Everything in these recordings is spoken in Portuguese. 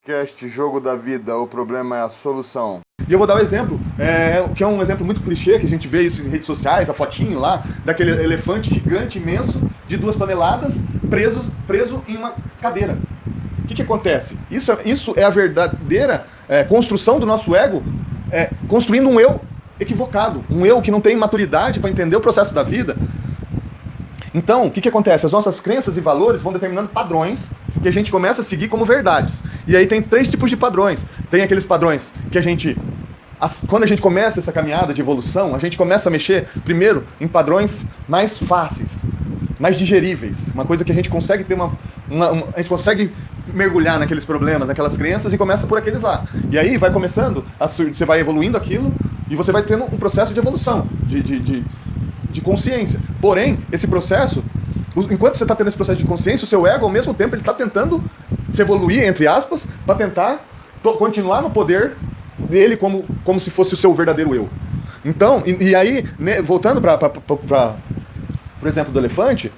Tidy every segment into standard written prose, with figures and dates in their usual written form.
Cast Jogo da Vida, o problema é a solução. E eu vou dar um exemplo, que é um exemplo muito clichê, que a gente vê isso em redes sociais, a fotinho lá, daquele elefante gigante, imenso, de 2 toneladas, preso em uma cadeira. O que acontece? Isso é a verdadeira construção do nosso ego, construindo um eu equivocado, um eu que não tem maturidade para entender o processo da vida. Então, o que acontece? As nossas crenças e valores vão determinando padrões que a gente começa a seguir como verdades. E aí tem 3 tipos de padrões. Tem aqueles padrões que quando a gente começa essa caminhada de evolução, a gente começa a mexer primeiro em padrões mais fáceis, mais digeríveis. Uma coisa que a gente consegue ter a gente consegue mergulhar naqueles problemas, naquelas crenças e começa por aqueles lá. E aí vai começando, você vai evoluindo aquilo e você vai tendo um processo de evolução, de consciência. Porém, esse processo, enquanto você está tendo esse processo de consciência, o seu ego, ao mesmo tempo, ele está tentando se evoluir, entre aspas, para tentar continuar no poder dele como se fosse o seu verdadeiro eu. Então, e aí, né, voltando para por exemplo, do elefante,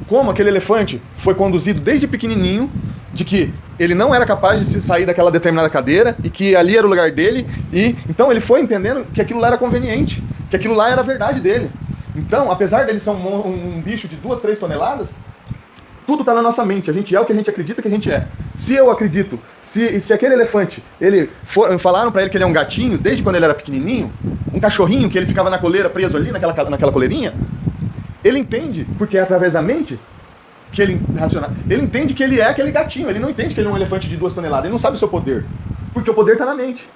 como aquele elefante foi conduzido desde pequenininho, de que ele não era capaz de se sair daquela determinada cadeira e que ali era o lugar dele, e então ele foi entendendo que aquilo lá era conveniente, que aquilo lá era a verdade dele. Então, apesar dele ser um bicho de 2, 3 toneladas, tudo está na nossa mente. A gente é o que a gente acredita que a gente é. Se eu acredito, se aquele elefante, falaram para ele que ele é um gatinho, desde quando ele era pequenininho, um cachorrinho que ele ficava na coleira, preso ali, naquela coleirinha, ele entende, porque é através da mente, que ele entende que ele é aquele gatinho. Ele não entende que ele é um elefante de 2 toneladas. Ele não sabe o seu poder, porque o poder está na mente.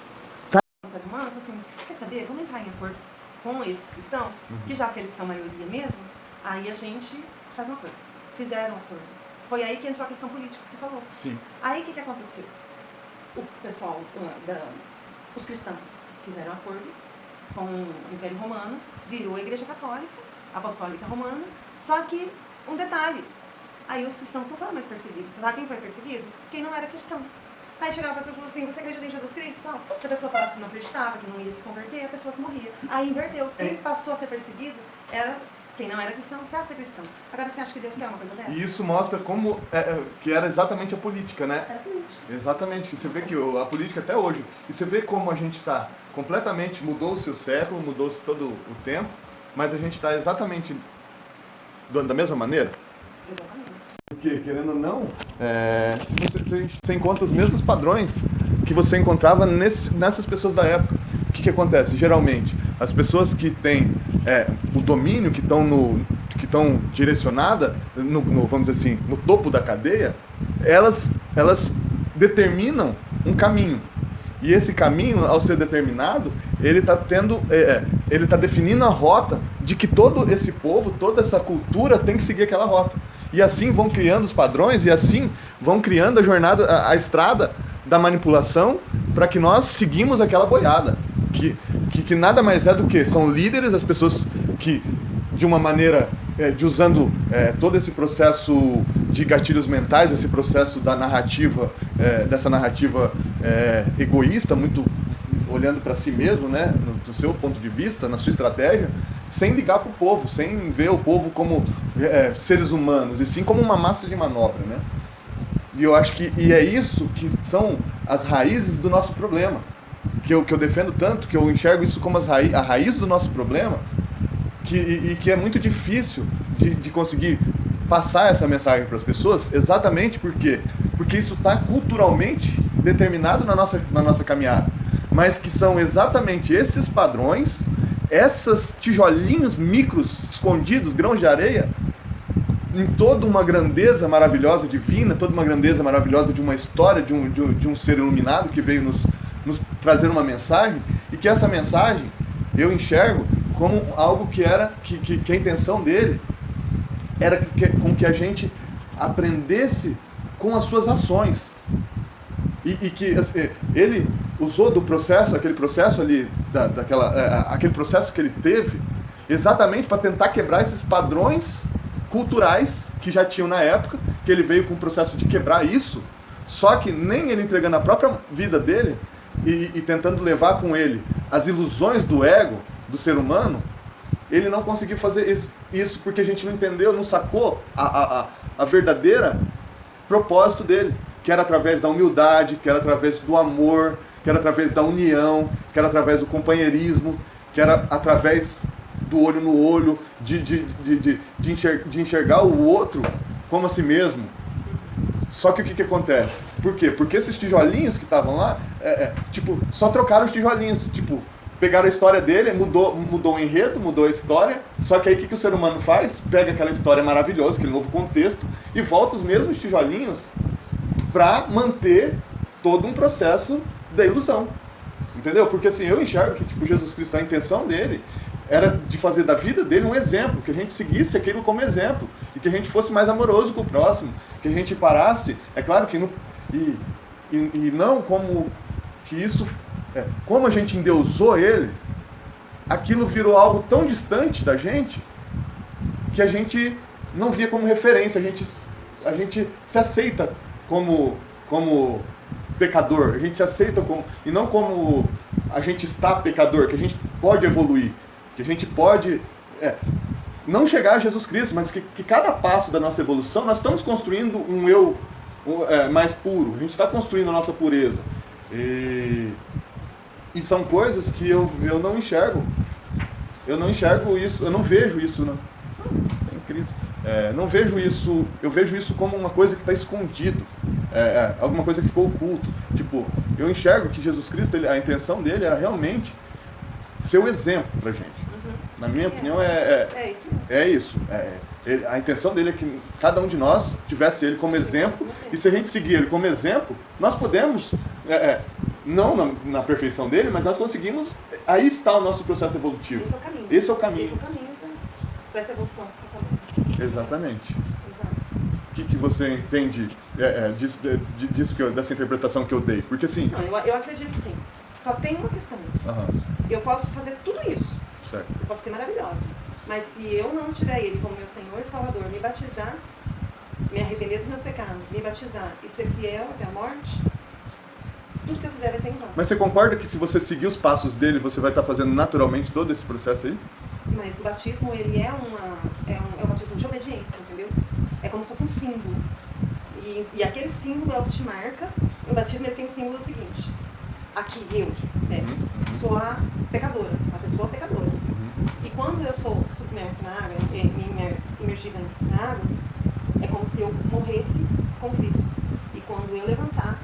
Assim, quer saber? Vamos entrar em acordo com esses cristãos, que já que eles são maioria mesmo, aí a gente faz um acordo. Fizeram um acordo. Foi aí que entrou a questão política que você falou. Sim. Aí o que aconteceu? O pessoal, os cristãos fizeram um acordo com o Império Romano, virou a Igreja Católica, Apostólica Romana, só que, um detalhe, aí os cristãos não foram mais perseguidos. Você sabe quem foi perseguido? Quem não era cristão. Aí chegava para as pessoas assim, você acredita em Jesus Cristo? Não. Se a pessoa falasse que não acreditava, que não ia se converter, a pessoa que morria. Aí inverteu. Quem passou a ser perseguido era quem não era cristão para ser cristão. Agora você acha que Deus quer uma coisa dessa? E isso mostra como que era exatamente a política, né? Era política. Exatamente, que você vê que a política até hoje, e você vê como a gente está completamente, mudou-se o século, mudou-se todo o tempo, mas a gente está exatamente da mesma maneira? Exatamente. Porque, querendo ou não, você encontra os mesmos padrões que você encontrava nessas pessoas da época. O que acontece? Geralmente, as pessoas que têm o domínio, que estão direcionadas, vamos dizer assim, no topo da cadeia, elas determinam um caminho. E esse caminho, ao ser determinado, ele está definindo a rota de que todo esse povo, toda essa cultura tem que seguir aquela rota. E assim vão criando os padrões, e assim vão criando a jornada, a estrada da manipulação para que nós seguimos aquela boiada. Que nada mais é do que são líderes, as pessoas que, de uma maneira, usando todo esse processo de gatilhos mentais, esse processo da narrativa, dessa narrativa egoísta, muito olhando para si mesmo, né, do seu ponto de vista, na sua estratégia, sem ligar para o povo, sem ver o povo como seres humanos, e sim como uma massa de manobra, né? E eu acho que é isso que são as raízes do nosso problema, que eu defendo tanto, que eu enxergo isso como a raiz do nosso problema, que é muito difícil de conseguir passar essa mensagem para as pessoas, exatamente porque isso está culturalmente determinado na nossa caminhada, mas que são exatamente esses padrões, esses tijolinhos micros, escondidos, grãos de areia, em toda uma grandeza maravilhosa divina, toda uma grandeza maravilhosa de uma história, de um ser iluminado que veio nos trazer uma mensagem, e que essa mensagem eu enxergo como algo que a intenção dele era com que a gente aprendesse com as suas ações. E que ele usou do processo, aquele processo ali, aquele processo que ele teve, exatamente para tentar quebrar esses padrões culturais que já tinham na época, que ele veio com o processo de quebrar isso, só que nem ele entregando a própria vida dele e tentando levar com ele as ilusões do ego, do ser humano, ele não conseguiu fazer isso porque a gente não entendeu, não sacou a verdadeira propósito dele, que era através da humildade, que era através do amor, que era através da união, que era através do companheirismo, que era através do olho no olho, de enxergar o outro como a si mesmo. Só que o que acontece? Por quê? Porque esses tijolinhos que estavam lá, tipo, só trocaram os tijolinhos, tipo, pegaram a história dele, mudou o enredo, mudou a história, só que aí o que o ser humano faz? Pega aquela história maravilhosa, aquele novo contexto, e volta os mesmos tijolinhos para manter todo um processo da ilusão. Entendeu? Porque assim, eu enxergo que tipo, Jesus Cristo, a intenção dele era de fazer da vida dele um exemplo, que a gente seguisse aquilo como exemplo, e que a gente fosse mais amoroso com o próximo, que a gente parasse, é claro que não, e não como que isso, como a gente endeusou ele, aquilo virou algo tão distante da gente, que a gente não via como referência, a gente se aceita como pecador, a gente se aceita como, e não como a gente está pecador, que a gente pode evoluir, que a gente pode não chegar a Jesus Cristo, mas que cada passo da nossa evolução nós estamos construindo um eu mais puro, a gente está construindo a nossa pureza. E são coisas que eu não enxergo. Eu não enxergo isso, eu não vejo isso. Não, tem crise. Não vejo isso, eu vejo isso como uma coisa que está escondido, alguma coisa que ficou oculto. Tipo, eu enxergo que Jesus Cristo, a intenção dele era realmente ser o exemplo pra gente. Na minha opinião, isso mesmo. É isso. A intenção dele é que cada um de nós tivesse ele como exemplo, e se a gente seguir ele como exemplo, nós podemos, não na perfeição dele, mas nós conseguimos, aí está o nosso processo evolutivo. Esse é o caminho. Esse é o caminho para essa evolução que você está falando. Exatamente. Exato. O que você entende disso dessa interpretação que eu dei? Porque assim... Não, eu acredito sim. Só tem uma questão. Eu posso fazer tudo isso. Certo. Eu posso ser maravilhosa. Mas se eu não tiver ele como meu Senhor e Salvador, me batizar, me arrepender dos meus pecados, me batizar e ser fiel até a morte, tudo que eu fizer vai ser em vão. Mas você concorda que se você seguir os passos dele, você vai estar fazendo naturalmente todo esse processo aí? Mas o batismo, ele é um batismo de obediência, entendeu? É como se fosse um símbolo. E aquele símbolo é o que te marca. O batismo, ele tem o símbolo seguinte. Aqui, eu sou a pecadora, a pessoa pecadora. E quando eu sou submersa na água, imergida na água, é como se eu morresse com Cristo. E quando eu levantar,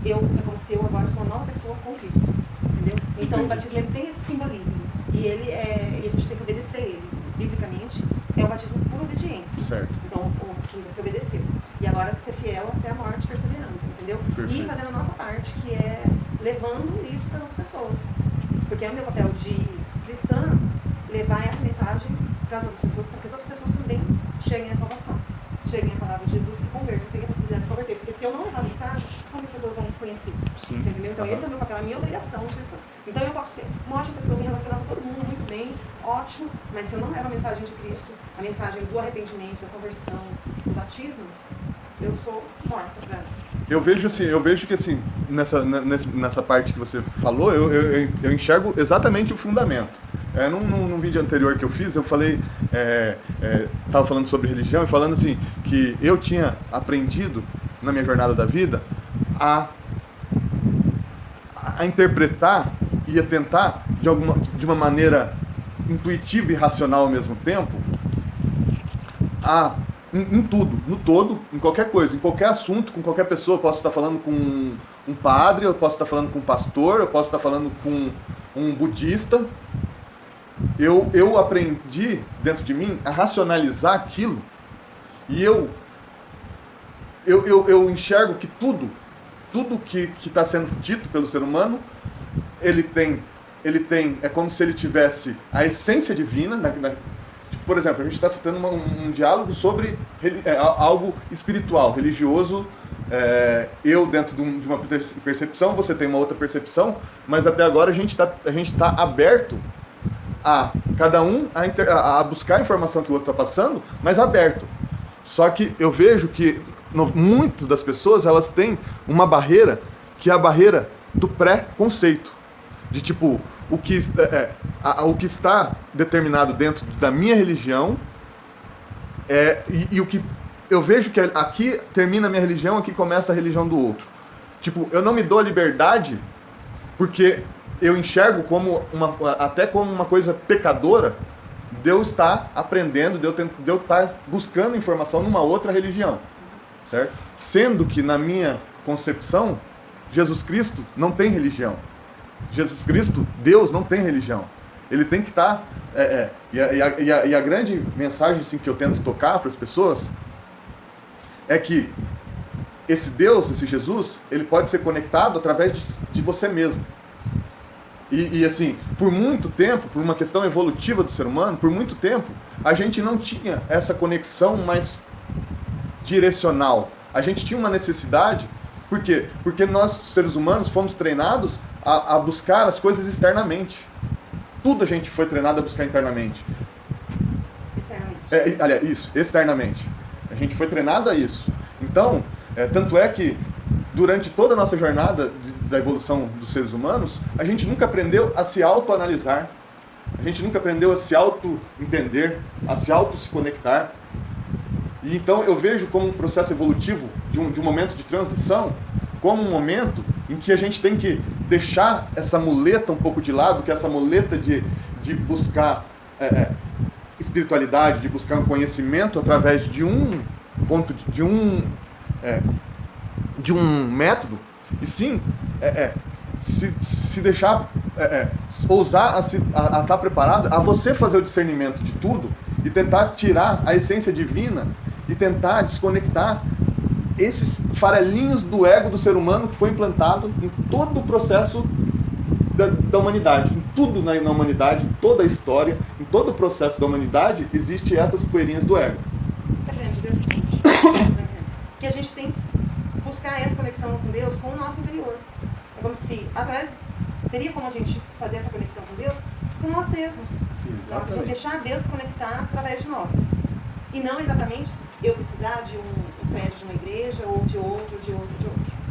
é como se eu agora sou uma nova pessoa com Cristo. Entendeu? Então o batismo, ele tem esse simbolismo. E a gente tem que obedecer ele. Biblicamente, é o batismo por obediência. Certo. Então, que você obedeceu. E agora ser fiel até a morte, perseverando, entendeu? Perfeito. E fazendo a nossa parte, que é levando isso para as outras pessoas. Porque é o meu papel de cristã levar essa mensagem para as outras pessoas, para que as outras pessoas também cheguem à salvação. Cheguem à palavra de Jesus e se convertam, tenham a possibilidade de se converter. Porque se eu não levar a mensagem, como as pessoas vão conhecer? Sim. Você entendeu? Então esse é o meu papel, a minha obrigação de cristã. Então eu posso ser uma ótima pessoa, me relacionar com todo mundo muito bem, ótimo, mas se eu não levo a mensagem de Cristo, a mensagem do arrependimento, da conversão, do batismo, eu sou morta para ela. Eu vejo que assim, nessa parte que você falou, eu enxergo exatamente o fundamento. Num vídeo anterior que eu fiz, eu falei, estava falando sobre religião e falando assim, que eu tinha aprendido na minha jornada da vida a interpretar e a tentar de uma maneira intuitiva e racional ao mesmo tempo, em tudo, no todo, em qualquer coisa, em qualquer assunto, com qualquer pessoa. Eu posso estar falando com um padre, eu posso estar falando com um pastor, eu posso estar falando com um budista. Eu aprendi dentro de mim a racionalizar aquilo, e eu enxergo que tudo que está sendo dito pelo ser humano, ele tem, é como se ele tivesse a essência divina. Por exemplo, a gente está tendo um diálogo sobre algo espiritual, religioso. Eu dentro de uma percepção, você tem uma outra percepção, mas até agora a gente tá aberto a cada um a buscar a informação que o outro está passando, mas aberto. Só que eu vejo que muito das pessoas, elas têm uma barreira, que é a barreira do pré-conceito. De tipo, o que está determinado dentro da minha religião e o que eu vejo que aqui termina a minha religião, aqui começa a religião do outro. Tipo, eu não me dou a liberdade porque eu enxergo até como uma coisa pecadora de eu estar aprendendo, de eu estar buscando informação numa outra religião, certo? Sendo que na minha concepção, Jesus Cristo não tem religião. Jesus Cristo, Deus, não tem religião. Ele tem que estar... E a grande mensagem assim, que eu tento tocar para as pessoas é que esse Deus, esse Jesus, ele pode ser conectado através de você mesmo. E assim, por muito tempo, por uma questão evolutiva do ser humano, por muito tempo, a gente não tinha essa conexão mais direcional. A gente tinha uma necessidade, por quê? Porque nós, seres humanos, fomos treinados a buscar as coisas externamente. Tudo a gente foi treinado a buscar internamente. Externamente. Aliás, isso, externamente. A gente foi treinado a isso. Então, tanto é que durante toda a nossa jornada da evolução dos seres humanos, a gente nunca aprendeu a se autoanalisar. A gente nunca aprendeu a se auto-entender, a se auto-se conectar. E então eu vejo como um processo evolutivo de um momento de transição, como um momento em que a gente tem que deixar essa muleta um pouco de lado, que é essa muleta de buscar espiritualidade, de buscar um conhecimento através de um ponto, de um método, e sim se deixar, ousar a estar preparado a você fazer o discernimento de tudo e tentar tirar a essência divina e tentar desconectar esses farelinhos do ego do ser humano que foi implantado em todo o processo da humanidade. Em tudo na humanidade, em toda a história, em todo o processo da humanidade, existe essas poeirinhas do ego. Você está querendo dizer o seguinte, que a gente tem que buscar essa conexão com Deus com o nosso interior. É como se, teria como a gente fazer essa conexão com Deus com nós mesmos. Exatamente. Deixar Deus se conectar através de nós. E não exatamente eu precisar de um prédio de uma igreja, ou de outro.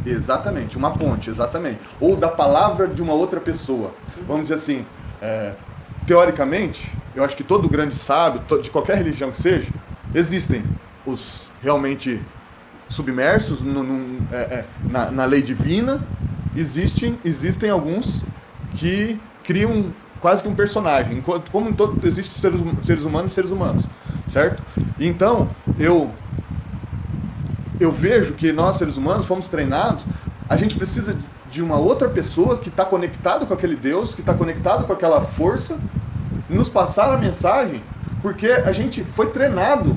Exatamente, uma ponte, exatamente. Ou da palavra de uma outra pessoa. Vamos dizer assim, teoricamente, eu acho que todo grande sábio, de qualquer religião que seja, existem os realmente submersos na lei divina, existem alguns que criam quase que um personagem, como em todo existem seres humanos e seres humanos, certo? Então, eu vejo que nós, seres humanos, fomos treinados, a gente precisa de uma outra pessoa que está conectado com aquele Deus, que está conectado com aquela força, nos passar a mensagem, porque a gente foi treinado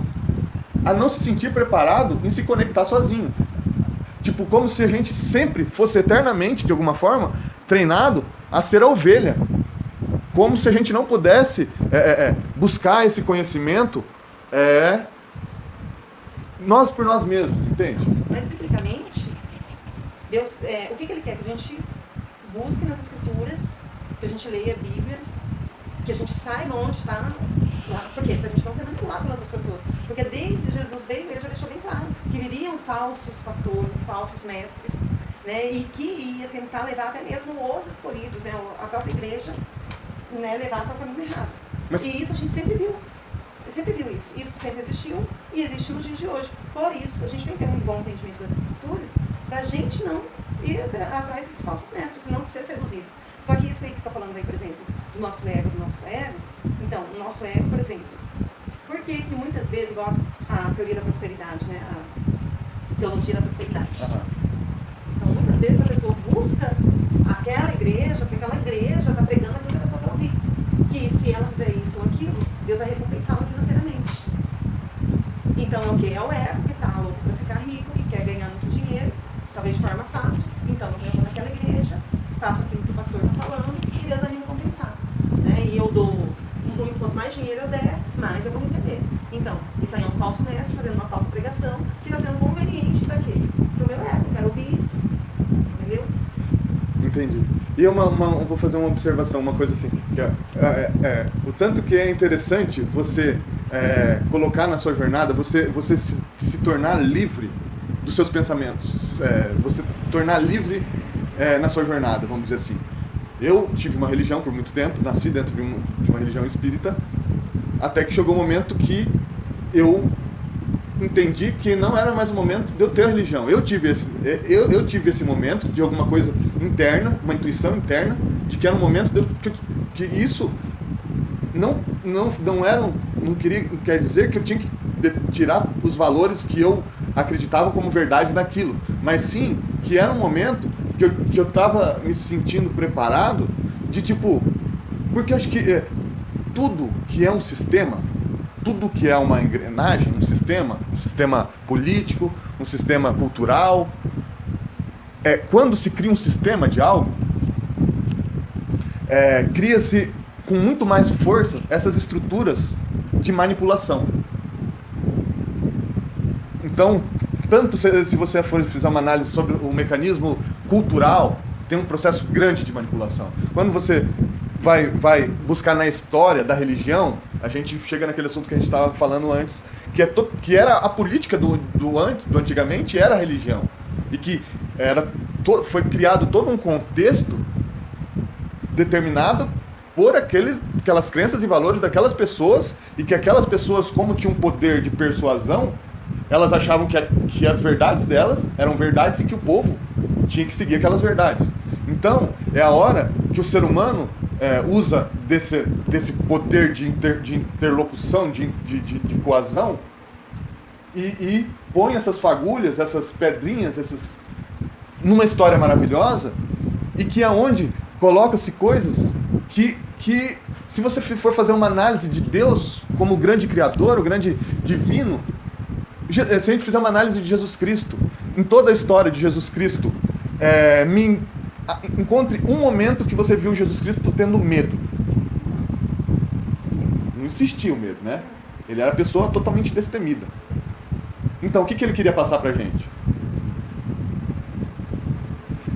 a não se sentir preparado em se conectar sozinho. Tipo, como se a gente sempre fosse eternamente, de alguma forma, treinado a ser a ovelha. Como se a gente não pudesse buscar esse conhecimento nós por nós mesmos, entende? Mas, biblicamente, Deus, o que Ele quer? Que a gente busque nas Escrituras, que a gente leia a Bíblia, que a gente saiba onde está. Por quê? Para a gente não ser manipulado pelas outras pessoas. Porque desde Jesus veio, Ele já deixou bem claro que viriam falsos pastores, falsos mestres, né, e que ia tentar levar até mesmo os escolhidos, né, a própria igreja, né, levar para o caminho errado. Mas... E isso a gente sempre viu. Sempre viu isso. Isso sempre existiu e existe nos dias de hoje. Por isso, a gente tem que ter um bom entendimento das Escrituras para a gente não ir atrás desses falsos mestres, não ser seduzidos. Só que isso aí que você está falando aí, por exemplo, do nosso ego. Então, o nosso ego, por exemplo, por que muitas vezes, igual a teoria da prosperidade, né? A teologia da prosperidade. Então, muitas vezes a pessoa busca aquela igreja, porque aquela igreja está pregando aquilo que a pessoa quer ouvir. Que se ela fizer isso ou aquilo, Deus vai recompensá-la financeiramente. Então, é o quê? É o ego que está louco para ficar rico, que quer ganhar muito dinheiro, talvez de forma fácil. Então, eu vou naquela igreja, faço aquilo que o pastor está falando e Deus vai me recompensar. Né? E eu dou, quanto mais dinheiro eu der, mais eu vou receber. Então, isso aí é um falso mestre fazendo uma falsa pregação que está sendo conveniente para quê? Para o meu ego. Eu quero ouvir isso. Entendeu? Entendi. E vou fazer uma observação, uma coisa assim, que o tanto que é interessante você colocar na sua jornada, você se tornar livre dos seus pensamentos, você tornar livre na sua jornada, vamos dizer assim. Eu tive uma religião por muito tempo, nasci dentro de uma religião espírita, até que chegou o momento que eu entendi que não era mais o momento de eu ter religião. Eu tive esse momento de alguma coisa interna, uma intuição interna, de que era um momento que isso não quer dizer que eu tinha que tirar os valores que eu acreditava como verdade daquilo, mas sim que era um momento que eu estava me sentindo preparado de tipo, porque eu acho que tudo que é um sistema, tudo que é uma engrenagem, um sistema político, um sistema cultural, quando se cria um sistema de algo, cria-se com muito mais força essas estruturas de manipulação. Então, tanto se você fizer uma análise sobre o mecanismo cultural, tem um processo grande de manipulação. Quando você vai buscar na história da religião, a gente chega naquele assunto que a gente estava falando antes, que era a política do antigamente, era a religião. E que foi criado todo um contexto determinado por aquelas crenças e valores daquelas pessoas, e que aquelas pessoas, como tinham um poder de persuasão, elas achavam que as verdades delas eram verdades e que o povo tinha que seguir aquelas verdades. Então, é a hora que o ser humano usa desse poder de interlocução, de coazão, e põe essas fagulhas, essas pedrinhas, numa história maravilhosa, e que é onde coloca-se coisas que se você for fazer uma análise de Deus como o grande criador, o grande divino, se a gente fizer uma análise de Jesus Cristo, em toda a história de Jesus Cristo, encontre um momento que você viu Jesus Cristo tendo medo. Não existia o medo, né? Ele era a pessoa totalmente destemida. Então, o que ele queria passar pra gente?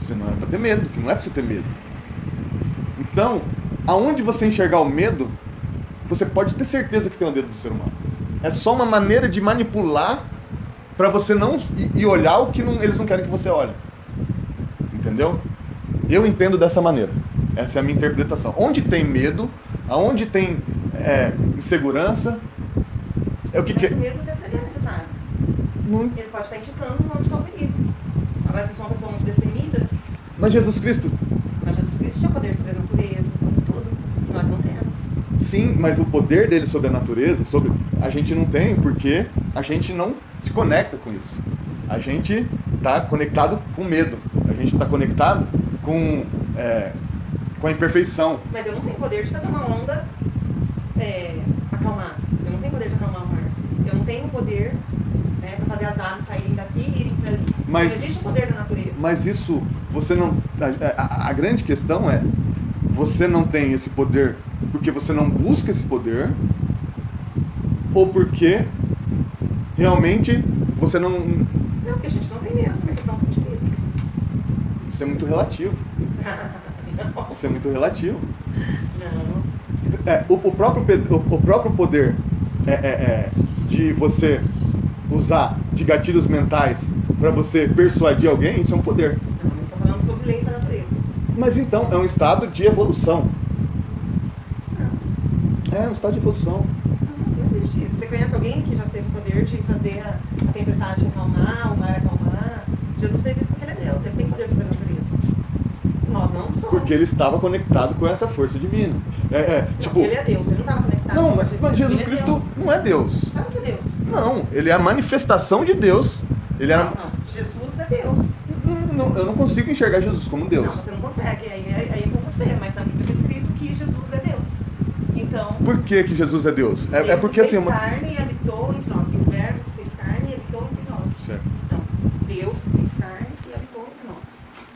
Você não era pra ter medo, que não é pra você ter medo. Então, aonde você enxergar o medo, você pode ter certeza que tem o dedo do ser humano. É só uma maneira de manipular para você não ir olhar o que eles não querem que você olhe. Entendeu? Eu entendo dessa maneira. Essa é a minha interpretação. Onde tem medo, aonde tem insegurança, o que Mas o medo seria necessário. Ele pode estar indicando onde está o perigo. Agora, se você é uma pessoa muito destemida... Mas Jesus Cristo tinha poder sobre a natureza, sobre tudo. Nós não temos. Sim, mas o poder dele sobre a natureza, a gente não tem, porque a gente não se conecta com isso. A gente está conectado com medo. A gente está conectado com a imperfeição. Mas eu não tenho poder de fazer uma onda acalmar. Eu não tenho poder de acalmar o mar. Eu não tenho poder para fazer as aves saírem daqui e irem para ali. Não existe o poder da natureza. Mas isso, você não... A grande questão é, você não tem esse poder porque você não busca esse poder, ou porque realmente você não... Não, porque a gente não tem mesmo, é questão de física. Isso é muito relativo. Não. Isso é muito relativo. Não. O próprio poder de você usar de gatilhos mentais para você persuadir alguém, isso é um poder. Não, eu estou falando sobre leis da natureza. Mas então, é um estado de evolução. Não. É um estado de evolução. Não existe isso. Você conhece alguém que já teve o poder de fazer a tempestade acalmar, o mar acalmar? Jesus fez isso porque ele é Deus, ele tem poder sobre a natureza. Nós não somos. Porque ele estava conectado com essa força divina. Não, ele é Deus, ele não estava conectado Não, com a força mas divina. Jesus Ele é Cristo Deus. não é Deus. Claro que é Deus. Não, ele é a manifestação de Deus. Não, Jesus é Deus. Eu não consigo enxergar Jesus como Deus. Não, você não consegue, aí é com você, mas na Bíblia está escrito que Jesus é Deus. Então... Por que Jesus é Deus? Deus Porque fez assim... carne e habitou entre nós. O Verbo se fez carne e habitou entre nós. Certo. Então, Deus se fez carne e habitou entre nós.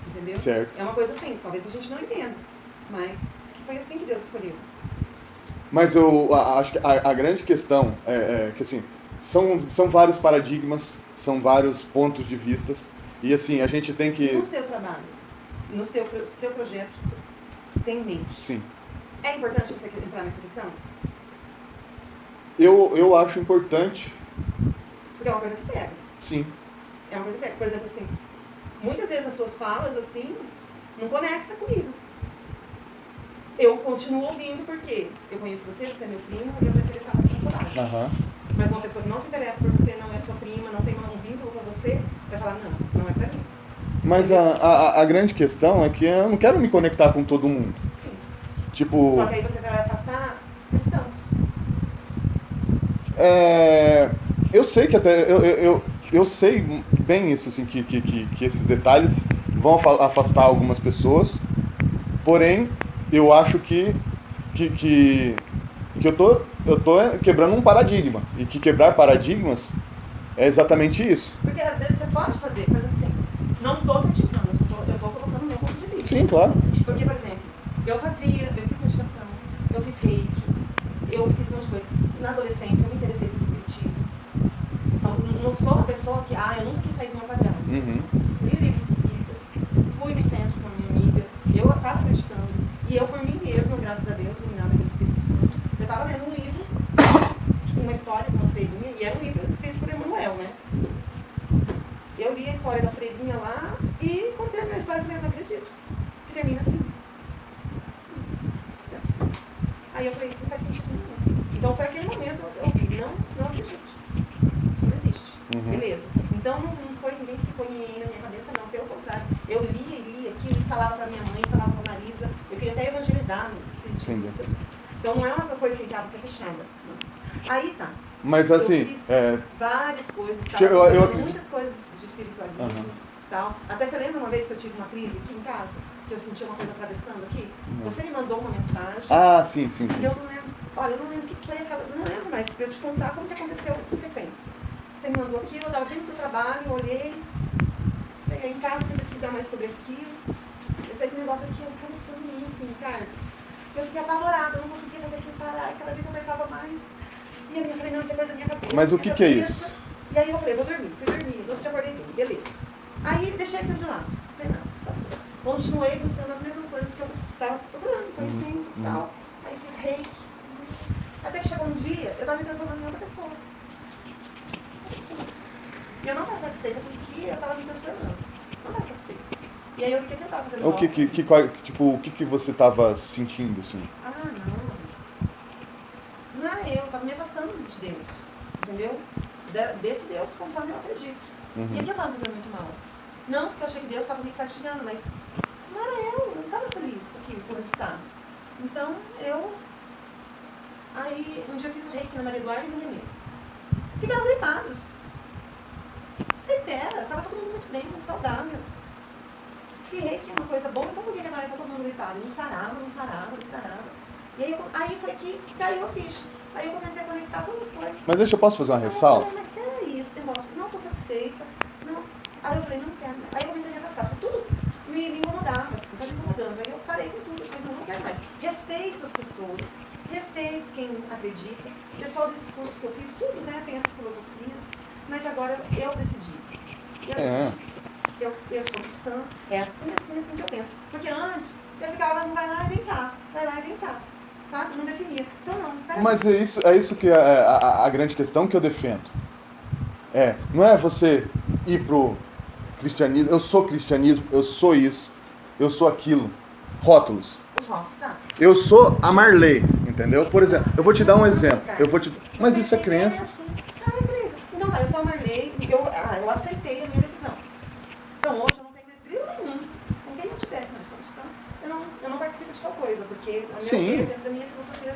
Entendeu? Certo. É uma coisa assim, talvez a gente não entenda, mas que foi assim que Deus escolheu. Mas eu acho que a grande questão é que assim, são vários paradigmas, são vários pontos de vista, e assim, a gente tem que... No seu trabalho, no seu projeto, você tem em mente. Sim. É importante você entrar nessa questão? Eu acho importante. Porque é uma coisa que pega. Sim. É uma coisa que pega. Por exemplo, assim, muitas vezes as suas falas, assim, não conectam comigo. Eu continuo ouvindo porque eu conheço você, você é meu primo, e eu estou interessado na sua coragem. Aham. Mas uma pessoa que não se interessa por você, não é sua prima, não tem um vínculo com você, vai falar, não, não é pra mim. Mas a grande questão é que eu não quero me conectar com todo mundo. Sim. Tipo... Só que aí você vai afastar cristãos. Eu sei que até... Eu sei bem isso, assim, que esses detalhes vão afastar algumas pessoas. Porém, eu acho que eu tô quebrando um paradigma. E que quebrar paradigmas é exatamente isso. Porque às vezes você pode fazer, por exemplo assim, não estou criticando, eu estou colocando o meu ponto de vista. Sim, claro. Porque, por exemplo, eu fiz meditação, eu fiz reiki, eu fiz um monte de coisa. Na adolescência eu me interessei pelo espiritismo. Então, não sou uma pessoa que, eu nunca quis sair do meu padrão. Uhum. Li livros espíritas, fui no centro com a minha amiga, eu estava acreditando. E eu, por mim mesma, graças a Deus, iluminada pelo Espírito Santo, eu estava lendo um livro, uma história de uma freirinha, e era um livro escrito por Emmanuel, né? Eu li a história da freirinha lá e quando terminou a história eu falei, eu não acredito. Que termina assim. Isso deve ser. Aí eu falei, isso não faz sentido nenhum. Então foi aquele momento eu vi, não acredito. Isso não existe. Uhum. Beleza. Então não foi ninguém que ficou na minha cabeça, não. Pelo contrário. Eu lia aquilo e falava pra minha mãe, falava pra Marisa. Eu queria até evangelizar no espiritismo das pessoas. Então não é uma coisa assim que você é fechada. Aí tá. Mas assim... Eu fiz várias coisas, tá? Eu acredito. Muitas coisas de espiritualismo, tal. Até você lembra uma vez que eu tive uma crise aqui em casa? Que eu senti uma coisa atravessando aqui? Você me mandou uma mensagem. Sim. E eu não lembro. Olha, eu não lembro o que foi aquela... Não lembro mais, pra eu te contar como que aconteceu a sequência. Você me mandou aquilo, eu tava vindo do trabalho, olhei. Cheguei em casa, fui pesquisar mais sobre aquilo. Eu sei que o negócio aqui atravessando em mim, assim, cara. Eu fiquei apavorada, eu não conseguia fazer aquilo parar. Cada vez eu apertava mais. E a minha falei, não, isso é coisa da minha cabeça. Mas o que é isso? E aí eu falei, vou dormir. Fui dormir, no outro dia acordei bem, beleza. Aí deixei aquilo de lado. Falei, não, passou. Continuei buscando as mesmas coisas que eu estava procurando, conhecendo e tal. Aí fiz reiki. Até que chegou um dia, eu estava me transformando em outra pessoa. E eu não estava satisfeita porque eu estava me transformando. Não estava satisfeita. E aí eu fiquei tentando fazer O que você estava sentindo, assim? não. Não era eu estava me afastando de Deus. Entendeu? Desse Deus conforme eu acredito. E aqui eu estava fazendo muito mal. Não porque eu achei que Deus estava me castigando, mas não era eu não estava feliz com aquilo, com o resultado. Então, aí, um dia eu fiz o reiki na Maria Eduarda e no Renê. Ficaram gripados. Falei, pera, estava todo mundo muito bem, muito saudável. Se reiki é uma coisa boa, então por que agora está todo mundo gripado? Não sarava. E aí foi que caiu a ficha. Aí eu comecei a conectar todas as coisas. Mas posso fazer uma ressalva? Eu falei, mas peraí, esse negócio, não estou satisfeita. Não. Aí eu falei, não quero mais. Aí eu comecei a me afastar, porque tudo me incomodava, assim, estava me incomodando. Aí eu parei com tudo, falei, não quero mais. Respeito as pessoas, respeito quem acredita. O pessoal desses cursos que eu fiz, tudo, né, tem essas filosofias. Mas agora eu decidi. Eu sou cristã, é assim que eu penso. Porque antes eu ficava no vai lá e vem cá. Sabe? Não definia. Então não, peraí. Mas é isso que é a grande questão que eu defendo. Não é você ir pro cristianismo, eu sou cristianismo, eu sou isso, eu sou aquilo. Rótulos. Os rótulos, tá. Eu sou a Marley, entendeu? Por exemplo, eu vou te dar um exemplo. Mas isso é crença. Assim. É crença. Então tá, eu sou a Marley, eu aceitei a minha decisão. Então hoje eu não tenho mais brilho nenhum. Com quem eu tiver, mas sou cristã, eu não participo de tal coisa, porque a minha dentro da minha filosofia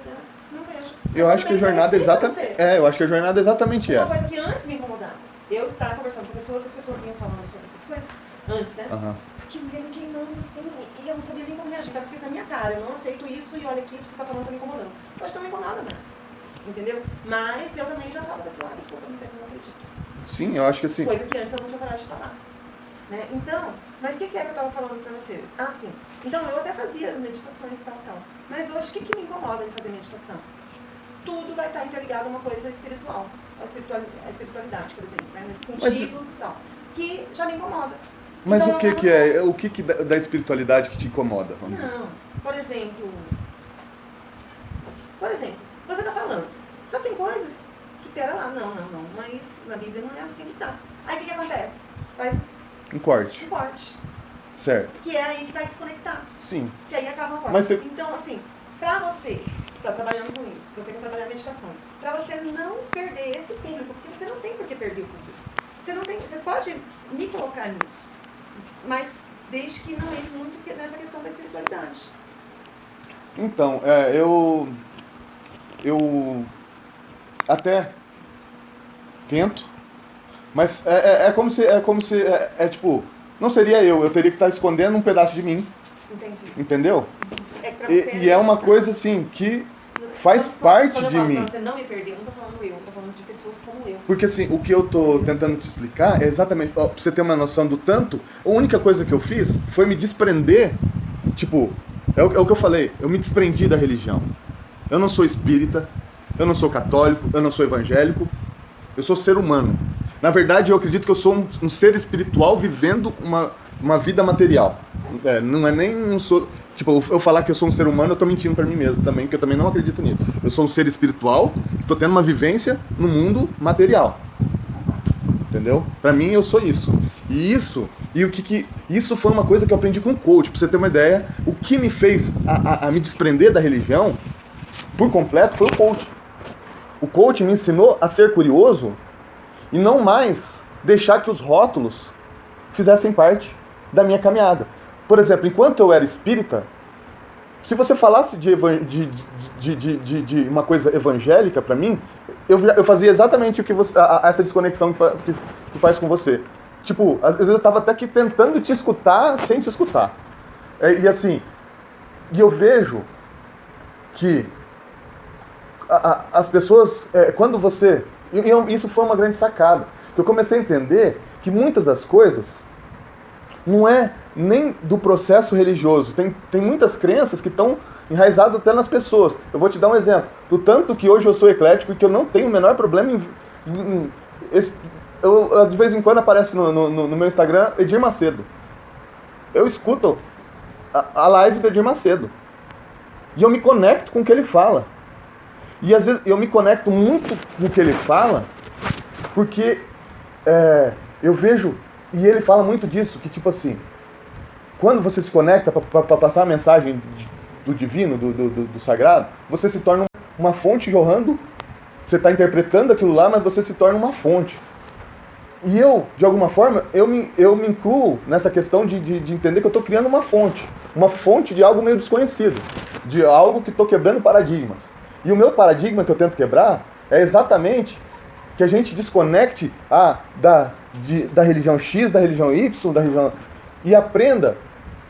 não vejo. Eu acho que a jornada é exatamente uma essa. coisa que antes me incomodava. Eu estava conversando com pessoas, as pessoas iam falando sobre essas coisas. Antes, né? Aquilo ia me queimando assim, e eu não sabia nem como reagir. Estava escrito na minha cara, eu não aceito isso e olha aqui, isso que você está falando está me incomodando. Hoje não me incomoda mais. Entendeu? Mas eu também já falo desse lado, desculpa, não sei como eu acredito. Sim, eu acho que assim. Coisa que antes eu não tinha coragem de falar. Né? Então, mas o que é que eu estava falando para você? Sim. Então, eu até fazia as meditações e tal. Mas hoje, o que me incomoda em fazer meditação? Tudo vai estar interligado a uma coisa espiritual. A espiritualidade, por exemplo. Né? Nesse sentido e tal. Que já me incomoda. Mas então, o que da espiritualidade que te incomoda? Não. Por exemplo, você está falando. Só tem coisas que pera lá. Não. Mas na Bíblia não é assim que tá. Aí o que acontece? Faz um corte. Certo. Que é aí que vai desconectar. Sim. Que aí acaba o corte. Mas Então, assim, pra você está trabalhando com isso, você quer trabalhar a meditação, para você não perder esse público, porque você não tem por que perder o público. Você pode me colocar nisso, mas desde que não entre muito nessa questão da espiritualidade. Então, eu até tento, mas é como se tipo, não seria eu teria que estar escondendo um pedaço de mim. Entendi. Entendeu? É que pra você E é uma coisa assim que faz parte quando de eu falo mim. pra você não me perder, eu não tô falando eu, tô falando de pessoas como eu. Porque assim, o que eu tô tentando te explicar é exatamente, pra você ter uma noção do tanto, a única coisa que eu fiz foi me desprender, tipo, é o que eu falei, eu me desprendi da religião. Eu não sou espírita, eu não sou católico, eu não sou evangélico, eu sou ser humano. Na verdade, eu acredito que eu sou um ser espiritual vivendo uma vida material. Não é nem um sou. Tipo, eu falar que eu sou um ser humano, eu tô mentindo pra mim mesmo também, porque eu também não acredito nisso. Eu sou um ser espiritual que tô tendo uma vivência no mundo material. Entendeu? Pra mim, eu sou isso. Isso foi uma coisa que eu aprendi com o coach, pra você ter uma ideia. O que me fez a me desprender da religião, por completo, foi o coach. O coach me ensinou a ser curioso e não mais deixar que os rótulos fizessem parte da minha caminhada. Por exemplo, enquanto eu era espírita, se você falasse de uma coisa evangélica pra mim, eu fazia exatamente o que você, essa desconexão que faz com você. Tipo, às vezes eu tava até aqui tentando te escutar sem te escutar. E eu vejo que as pessoas, quando você... Isso foi uma grande sacada. Que eu comecei a entender que muitas das coisas não é nem do processo religioso. Tem muitas crenças que estão enraizadas até nas pessoas. Eu vou te dar um exemplo. Do tanto que hoje eu sou eclético e que eu não tenho o menor problema de vez em quando aparece no meu Instagram Edir Macedo. Eu escuto a live do Edir Macedo. E eu me conecto com o que ele fala. E às vezes eu me conecto muito com o que ele fala, porque eu vejo, e ele fala muito disso, que tipo assim, quando você se conecta para passar a mensagem do divino, do sagrado, você se torna uma fonte jorrando, você está interpretando aquilo lá, mas você se torna uma fonte. E eu, de alguma forma, eu me incluo nessa questão de entender que eu estou criando uma fonte de algo meio desconhecido, de algo que estou quebrando paradigmas. E o meu paradigma que eu tento quebrar é exatamente que a gente desconecte da religião X, da religião Y, da religião... e aprenda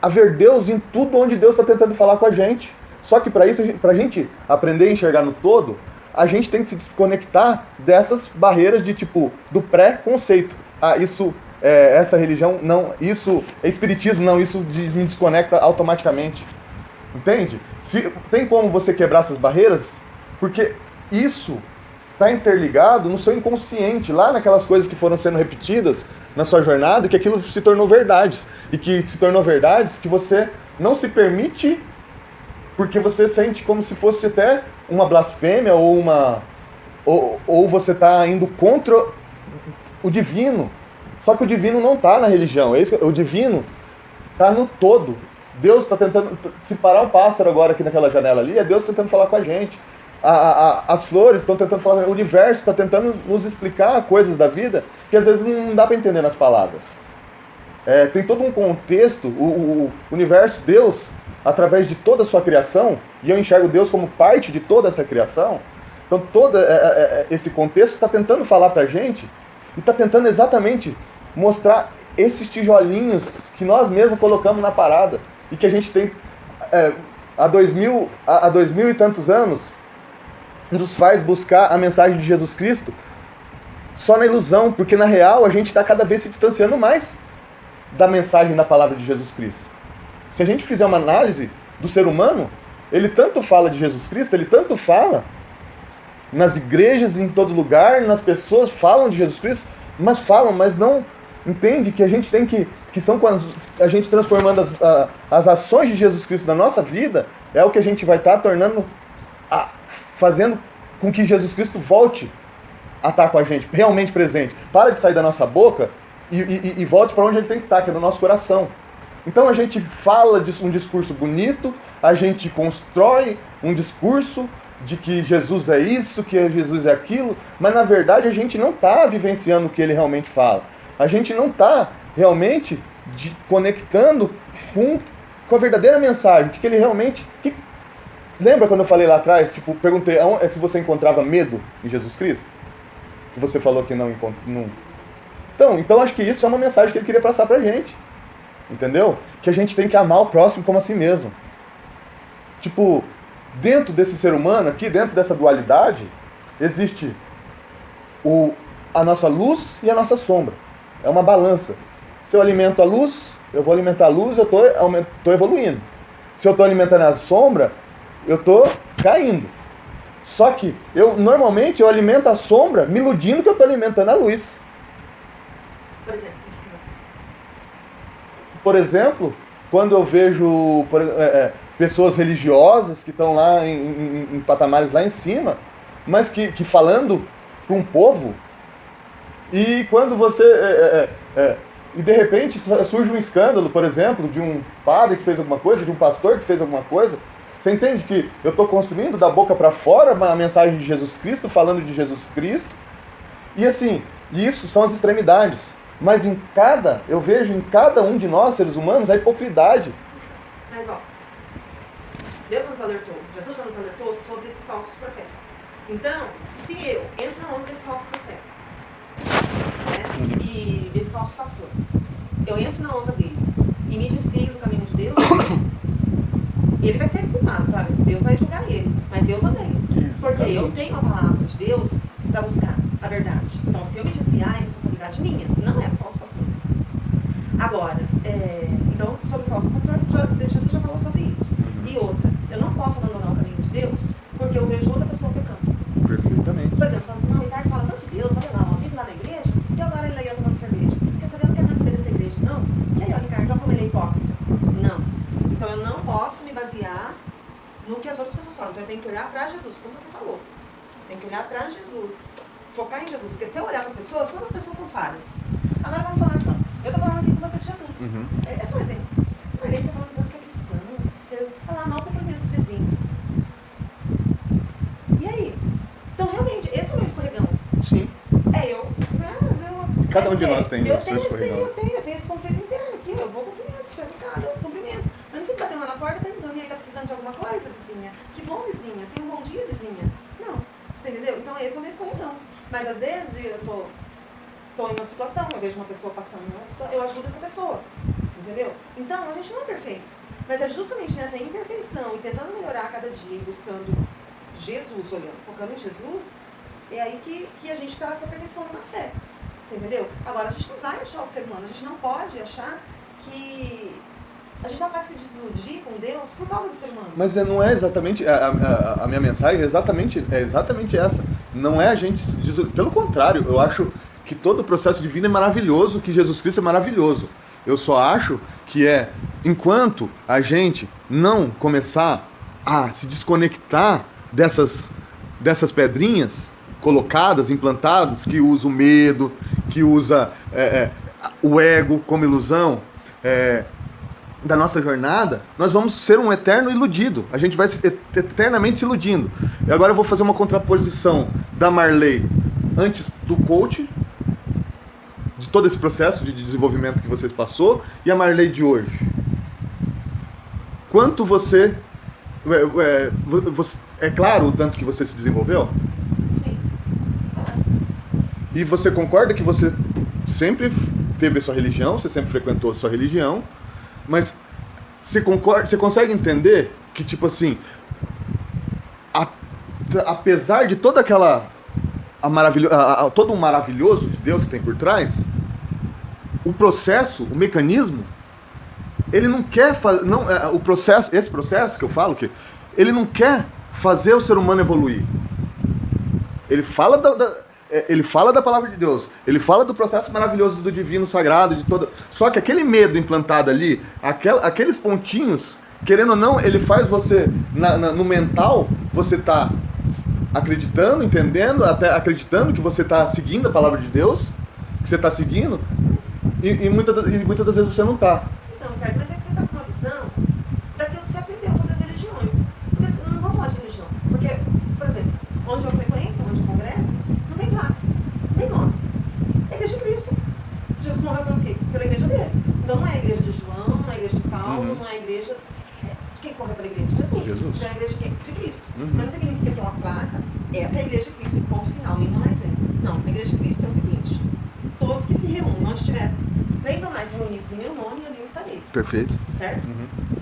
a ver Deus em tudo onde Deus está tentando falar com a gente. Só que para isso, para a gente aprender a enxergar no todo, a gente tem que se desconectar dessas barreiras de tipo, do pré-conceito. Essa religião, não, isso é espiritismo, não, isso me desconecta automaticamente. Entende? Tem como você quebrar essas barreiras? Porque isso está interligado no seu inconsciente, lá naquelas coisas que foram sendo repetidas na sua jornada, que aquilo se tornou verdades. E que se tornou verdades que você não se permite, porque você sente como se fosse até uma blasfêmia ou você está indo contra o divino. Só que o divino não está na religião, o divino está no todo. Deus está tentando, se parar um pássaro agora aqui naquela janela ali, é Deus tentando falar com a gente. As flores estão tentando falar, o universo está tentando nos explicar coisas da vida que às vezes não dá para entender nas palavras. Tem todo um contexto, o universo, Deus, através de toda a sua criação, e eu enxergo Deus como parte de toda essa criação, então todo esse contexto está tentando falar para a gente, e está tentando exatamente mostrar esses tijolinhos que nós mesmos colocamos na parada, e que a gente tem há 2000 e tantos anos, nos faz buscar a mensagem de Jesus Cristo só na ilusão, porque na real a gente está cada vez se distanciando mais da mensagem da palavra de Jesus Cristo. Se a gente fizer uma análise do ser humano, ele tanto fala de Jesus Cristo, ele tanto fala nas igrejas, em todo lugar, nas pessoas falam de Jesus Cristo, mas não entende que a gente tem que são quando a gente transformando as ações de Jesus Cristo na nossa vida, é o que a gente vai estar tornando, fazendo com que Jesus Cristo volte a estar com a gente, realmente presente. Para de sair da nossa boca e volte para onde ele tem que estar, que é no nosso coração. Então a gente fala de um discurso bonito, a gente constrói um discurso, de que Jesus é isso, que Jesus é aquilo, mas na verdade a gente não está vivenciando o que ele realmente fala. A gente não está realmente conectando com a verdadeira mensagem, o que ele realmente... Lembra quando eu falei lá atrás, tipo, perguntei se você encontrava medo em Jesus Cristo? E você falou que não encontrou. Então acho que isso é uma mensagem que ele queria passar pra gente. Entendeu? Que a gente tem que amar o próximo como a si mesmo. Tipo, dentro desse ser humano aqui, dentro dessa dualidade, existe a nossa luz e a nossa sombra. É uma balança. Se eu alimento a luz, eu vou alimentar a luz, eu estou evoluindo. Se eu estou alimentando a sombra, eu estou caindo. Só que, normalmente, eu alimento a sombra me iludindo que eu estou alimentando a luz. Por exemplo, quando eu vejo pessoas religiosas que estão lá em patamares lá em cima, mas que falando para um povo, e quando você... e de repente surge um escândalo, por exemplo, de um padre que fez alguma coisa, de um pastor que fez alguma coisa. Você entende que eu estou construindo da boca para fora a mensagem de Jesus Cristo, falando de Jesus Cristo. E assim, isso são as extremidades. Mas eu vejo em cada um de nós, seres humanos, a hipocrisia. Mas ó, Deus nos alertou, Jesus já nos alertou sobre esses falsos profetas. Então, se eu entro na onda desse falso profeta, né, e desse falso pastor, eu entro na onda dele e me desvio do caminho de Deus, ele vai ser culpado, claro, Deus vai julgar ele, mas eu também. Porque eu tenho a palavra de Deus para buscar a verdade. Então, se eu me desviar, é responsabilidade minha, não é do falso pastor. Agora, então, sobre o falso pastor, Jesus já falou sobre isso. E outra, eu não posso abandonar o caminho de Deus porque eu vejo outra pessoa pecando. Perfeitamente. Por exemplo, eu falo assim, não, o Ricardo fala tanto de Deus, olha lá, eu vivo lá na igreja, e agora ele aí tomando cerveja. Quer saber, eu não quero mais saber dessa igreja, não. E aí, ó, Ricardo, olha como ele é hipócrita. Não. Então, eu não posso me basear no que as outras pessoas falam. Então, eu tenho que olhar para Jesus, como você falou. Tem que olhar para Jesus. Focar em Jesus. Porque se eu olhar para as pessoas, todas as pessoas são falhas. Agora vamos falar de... Eu estou falando aqui com você de Jesus. É só um exemplo. Ele está falando que é cristão. Ele falar mal cumprimento dos vizinhos. E aí? Então, realmente, esse é o meu escorregão. Sim. Cada um de nós tem o seu escorregão. Eu tenho esse conflito interno aqui. Eu vou cumprimento, chego em casa, eu cumprimento. Eu não fico batendo lá na porta perguntando, e aí, tá precisando de alguma coisa, vizinha? Que bom, vizinha. Tem um bom dia, vizinha. Não. Você entendeu? Então, esse é o meu escorregão. Mas, às vezes, eu tô em uma situação, eu vejo uma pessoa passando uma situação, eu ajudo essa pessoa. Entendeu? Então, a gente não é perfeito. Mas é justamente nessa imperfeição e tentando melhorar a cada dia e buscando Jesus, olhando, focando em Jesus, é aí que a gente está se aperfeiçoando na fé. Você entendeu? Agora, a gente não vai achar o ser humano, a gente não pode achar que... A gente não vai se desiludir com Deus por causa do ser humano. Mas não é exatamente... A minha mensagem é exatamente essa. Não é a gente se desiludir. Pelo contrário, eu acho que todo o processo divino é maravilhoso, que Jesus Cristo é maravilhoso. Eu só acho que enquanto a gente não começar a se desconectar dessas pedrinhas colocadas, implantadas, que usa o medo, que usa o ego como ilusão da nossa jornada, nós vamos ser um eterno iludido. A gente vai eternamente se iludindo. E agora eu vou fazer uma contraposição da Marley antes do coach, de todo esse processo de desenvolvimento que vocês passou, e a Marley de hoje. Quanto você... É claro o tanto que você se desenvolveu? Sim. E você concorda que você sempre teve a sua religião, você sempre frequentou a sua religião, mas você consegue entender que, tipo assim, apesar de toda aquela... todo o maravilhoso de Deus que tem por trás, o processo, o mecanismo, ele não quer fazer... Esse processo que eu falo, que ele não quer fazer o ser humano evoluir. Ele fala da palavra de Deus, ele fala do processo maravilhoso do divino sagrado, só que aquele medo implantado ali, aqueles pontinhos, querendo ou não, ele faz você, no mental, você tá acreditando, entendendo, até acreditando que você está seguindo a palavra de Deus, que você está seguindo, e muitas das vezes você não está. Então, Ricardo, mas é que você está com uma visão daquilo que você aprendeu sobre as religiões. Porque, eu não vou falar de religião, porque que correu para a igreja? Jesus. Então é a igreja de Cristo. Mas não significa que é uma placa, essa é a igreja de Cristo, ponto final, nenhuma mais é. Não, a igreja de Cristo é o seguinte: todos que se reúnem, onde estiver 3 ou mais reunidos em meu nome, ali eu estarei. Perfeito. Certo?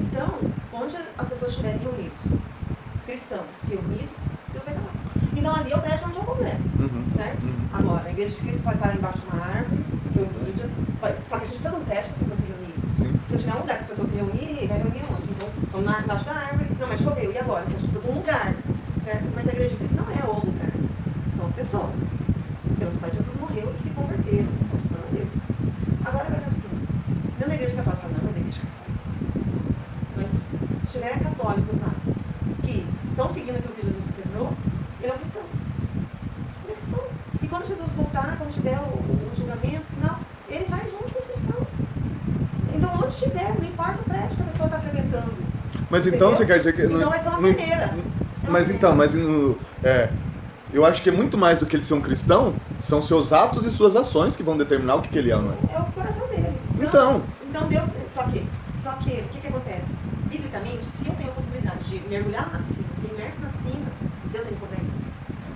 Então, onde as pessoas estiverem reunidos, cristãos reunidos, Deus vai estar lá. Então ali é o prédio onde eu congresso. Certo? Agora, a igreja de Cristo pode estar embaixo de uma árvore, reunida, só que a gente precisa de um prédio para as pessoas se reunirem. Se eu tiver um lugar para as pessoas se reunirem, vai reunir onde? Então, vamos lá embaixo da árvore. Não, mas choveu, e agora? Então, a gente precisa de um lugar. Certo? Mas a igreja de Cristo não é o lugar. São as pessoas pelas quais Jesus morreu e se converteram, estão buscando a Deus. Agora vai estar assim. Dentro da igreja católica, não, mas a igreja católica. Mas se tiver católicos lá que estão seguindo aquilo que Jesus ordenou, ele é um cristão. Ele é cristão. E quando Jesus voltar, quando tiver o julgamento final, ele vai junto com os cristãos. Então, onde estiver, não importa o prédio que a pessoa está frequentando. Mas então você quer dizer que... Então vai ser uma maneira. Eu acho que é muito mais do que ele ser um cristão, são seus atos e suas ações que vão determinar o que ele é, não é? É o coração dele. Então Deus... Só que, o que acontece? Biblicamente, se eu tenho a possibilidade de mergulhar na piscina, ser imerso na piscina, Deus vai me cobrar isso.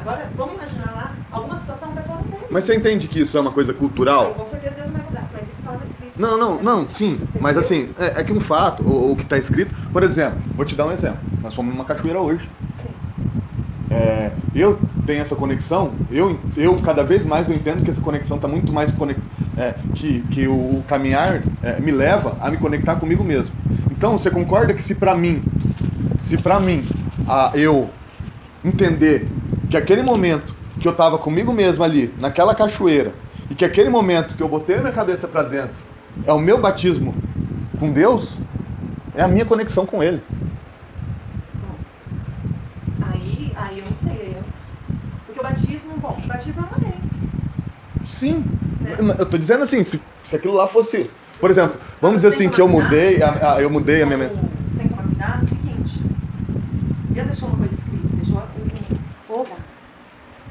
Agora, vamos imaginar lá, alguma situação que a pessoa não tem. Mas você entende que isso é uma coisa cultural? Com certeza Deus vai cobrar, mas isso fala escrito. Não, sim. Mas assim, é que um fato, o que está escrito... Por exemplo, vou te dar um exemplo. Nós fomos numa cachoeira hoje. Sim. Eu tenho essa conexão, eu cada vez mais eu entendo que essa conexão está muito mais que o caminhar me leva a me conectar comigo mesmo. Então, você concorda que se para mim eu entender que aquele momento que eu estava comigo mesmo ali, naquela cachoeira, e que aquele momento que eu botei a minha cabeça para dentro é o meu batismo com Deus, é a minha conexão com Ele. Aí eu não sei. Porque o batismo é uma vez. Sim. Né? Eu tô dizendo assim, se aquilo lá fosse... Por exemplo, vamos dizer assim, que eu mudei a minha... Você tem que tomar cuidado, é o seguinte. Deus deixou uma coisa escrita,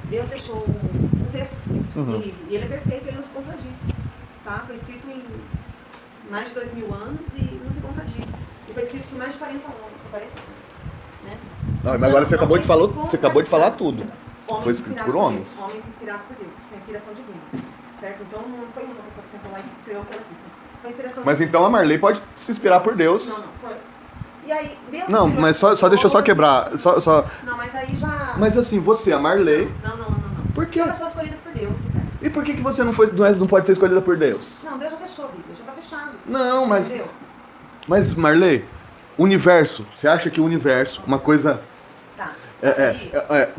Deus deixou um texto escrito, um livro. E ele é perfeito, ele não se contradiz. Tá? Foi escrito em mais de 2000 anos e não se contradiz. E foi escrito por mais de 40 anos. Né? Não, mas agora você acabou de falar tudo. Foi escrito por homens. Homens inspirados por Deus, com inspiração divina. Certo? Então não foi uma pessoa que sentou lá e escreveu o que ela quis. Foi inspiração mas divina. Então a Marley pode se inspirar por Deus. Não, foi. E aí, Deus... Não, mas só deixa eu só quebrar. Não, mas aí já... Mas assim, você, a Marley... Não. Por quê? São pessoas escolhidas por Deus, cara. E por que você não pode ser escolhida por Deus? Não, Deus já fechou a Bíblia, já tá fechado. Não, mas... Entendeu? Mas, Marley, universo, você acha que o universo, uma coisa... Tá.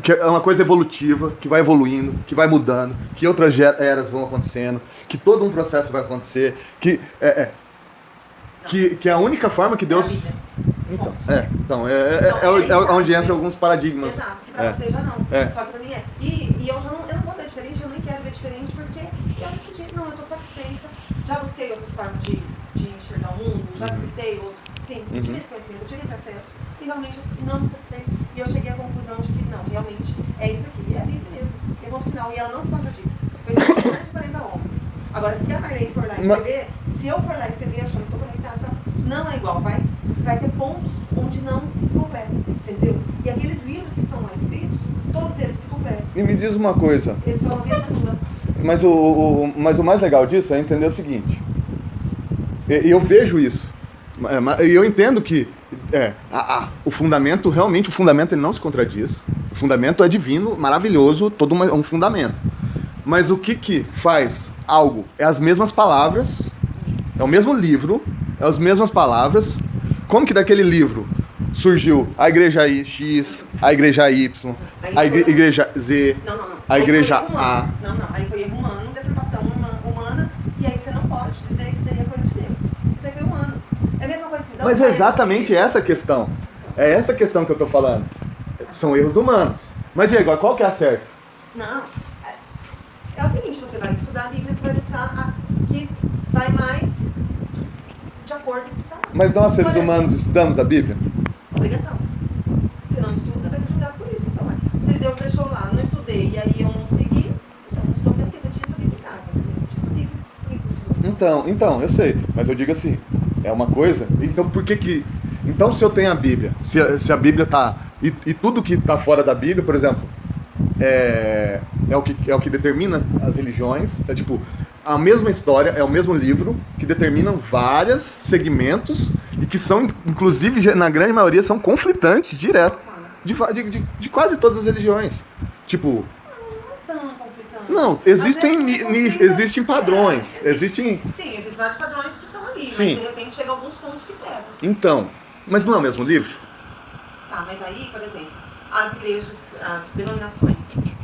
Que é uma coisa evolutiva, que vai evoluindo, que vai mudando, que outras eras vão acontecendo, que todo um processo vai acontecer, que é a única forma que Deus... Então, é onde entra alguns paradigmas. Exato, que pra você já não. Só que pra mim é. E eu não vou ver diferente, eu nem quero ver diferente, porque eu decidi, não, eu tô satisfeita. Já busquei outras formas de enxergar o mundo, já visitei outros. Sim, eu tive esse conhecimento, eu tive esse acesso. E realmente não me satisfez. E eu cheguei à conclusão de que não, realmente é isso aqui. É a Bíblia mesmo. É ponto final. E ela não se contradiz. Foi escrito mais de 40 homens. Agora, se a Marley for lá escrever, se eu for lá escrever, achando que eu tô conectada, não é igual, vai ter pontos onde não se completa, entendeu? E aqueles livros que estão lá escritos, todos eles se completam. E me diz uma coisa. Eles são a mesma coisa. Mas o mais legal disso é entender o seguinte. Eu vejo isso. E eu entendo que o fundamento ele não se contradiz. O fundamento é divino, maravilhoso, todo um fundamento. Mas o que faz algo? É as mesmas palavras, é o mesmo livro, é as mesmas palavras. Como que daquele livro surgiu a igreja X, a igreja Y, a igreja Z, a igreja A? Não, aí foi erro humano, deturpação humana, e aí você não pode dizer que isso seria coisa de Deus. Isso aí foi humano. É a mesma coisa assim. Mas é exatamente essa questão. É essa questão que eu tô falando. São erros humanos. Mas e agora, qual que é a certa? Não. É o seguinte, você vai estudar a Bíblia, você vai buscar a que vai mais de acordo com o que está lá. Mas nós, seres humanos, estudamos a Bíblia? Obrigação. Se não estuda, vai ser julgado por isso. Então, se Deus deixou lá, não estudei, e aí eu não segui, então não estou tendo que sentir isso aqui em casa. Por isso estudou. Então, eu sei. Mas eu digo assim, é uma coisa... Então por que Então, se eu tenho a Bíblia, se a Bíblia está... E tudo que está fora da Bíblia, por exemplo, é o que determina as religiões. É tipo, a mesma história, é o mesmo livro, que determinam vários segmentos e que são, inclusive, na grande maioria, são conflitantes direto de quase todas as religiões. Tipo... Tão conflitante. Não, existem padrões. Existem... Sim, existem vários padrões que estão ali, Sim. mas de repente chega alguns pontos que pegam. Então, mas não é o mesmo livro? Tá, mas aí, por exemplo, as igrejas, as denominações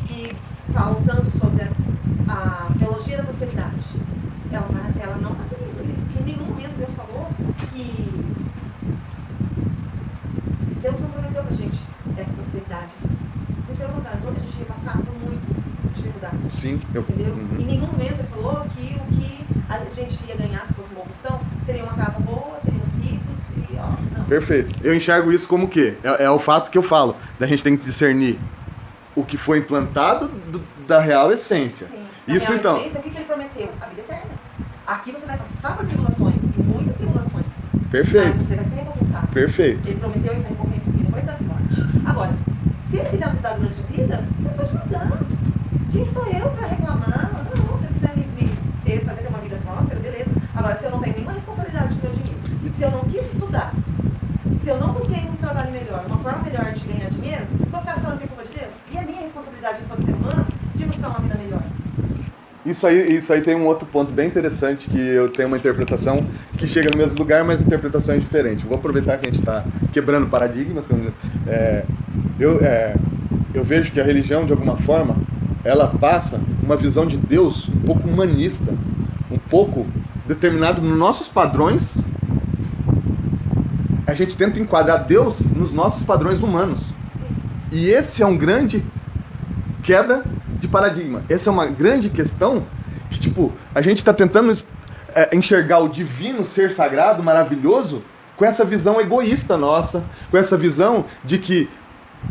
que falam tanto sobre a teologia da prosperidade, ela não está seguindo ali. Porque em nenhum momento Deus falou que Deus não prometeu pra gente essa prosperidade. Muito pelo contrário, toda a gente ia passar por muitas dificuldades. Sim, entendeu? Em nenhum momento ele falou que o que a gente ia ganhar se fosse um bom cristão seria uma casa boa, seríamos ricos e ó, não. Perfeito. Eu enxergo isso como o quê? É o fato que eu falo. Da gente tem que discernir o que foi implantado da real essência. Sim. Isso real então. essência, o que ele prometeu? A vida eterna. Aqui você vai passar por tribulações, e muitas tribulações. Perfeito. Mas você vai ser recompensado. Perfeito. Ele prometeu essa recompensa aqui depois da morte. Agora, se ele quiser nos dar durante a vida, ele pode nos dar. Quem sou eu para reclamar? Não, se ele quiser me fazer ter uma vida próspera, beleza. Agora, se eu não tenho nenhuma responsabilidade com o meu dinheiro, se eu não quis estudar, se eu não busquei um trabalho melhor, uma forma melhor de ganhar dinheiro, vou ficar falando que é culpa de Deus? E a minha responsabilidade enquanto ser humano de buscar uma vida melhor? Isso aí tem um outro ponto bem interessante, que eu tenho uma interpretação que chega no mesmo lugar, mas interpretações diferentes. Vou aproveitar que a gente está quebrando paradigmas. Eu vejo que a religião, de alguma forma, ela passa uma visão de Deus um pouco humanista, um pouco determinado nos nossos padrões. A gente tenta enquadrar Deus nos nossos padrões humanos. Sim. E esse é um grande quebra de paradigma. Essa é uma grande questão que, tipo, a gente está tentando enxergar o divino ser sagrado, maravilhoso, com essa visão egoísta nossa, com essa visão de que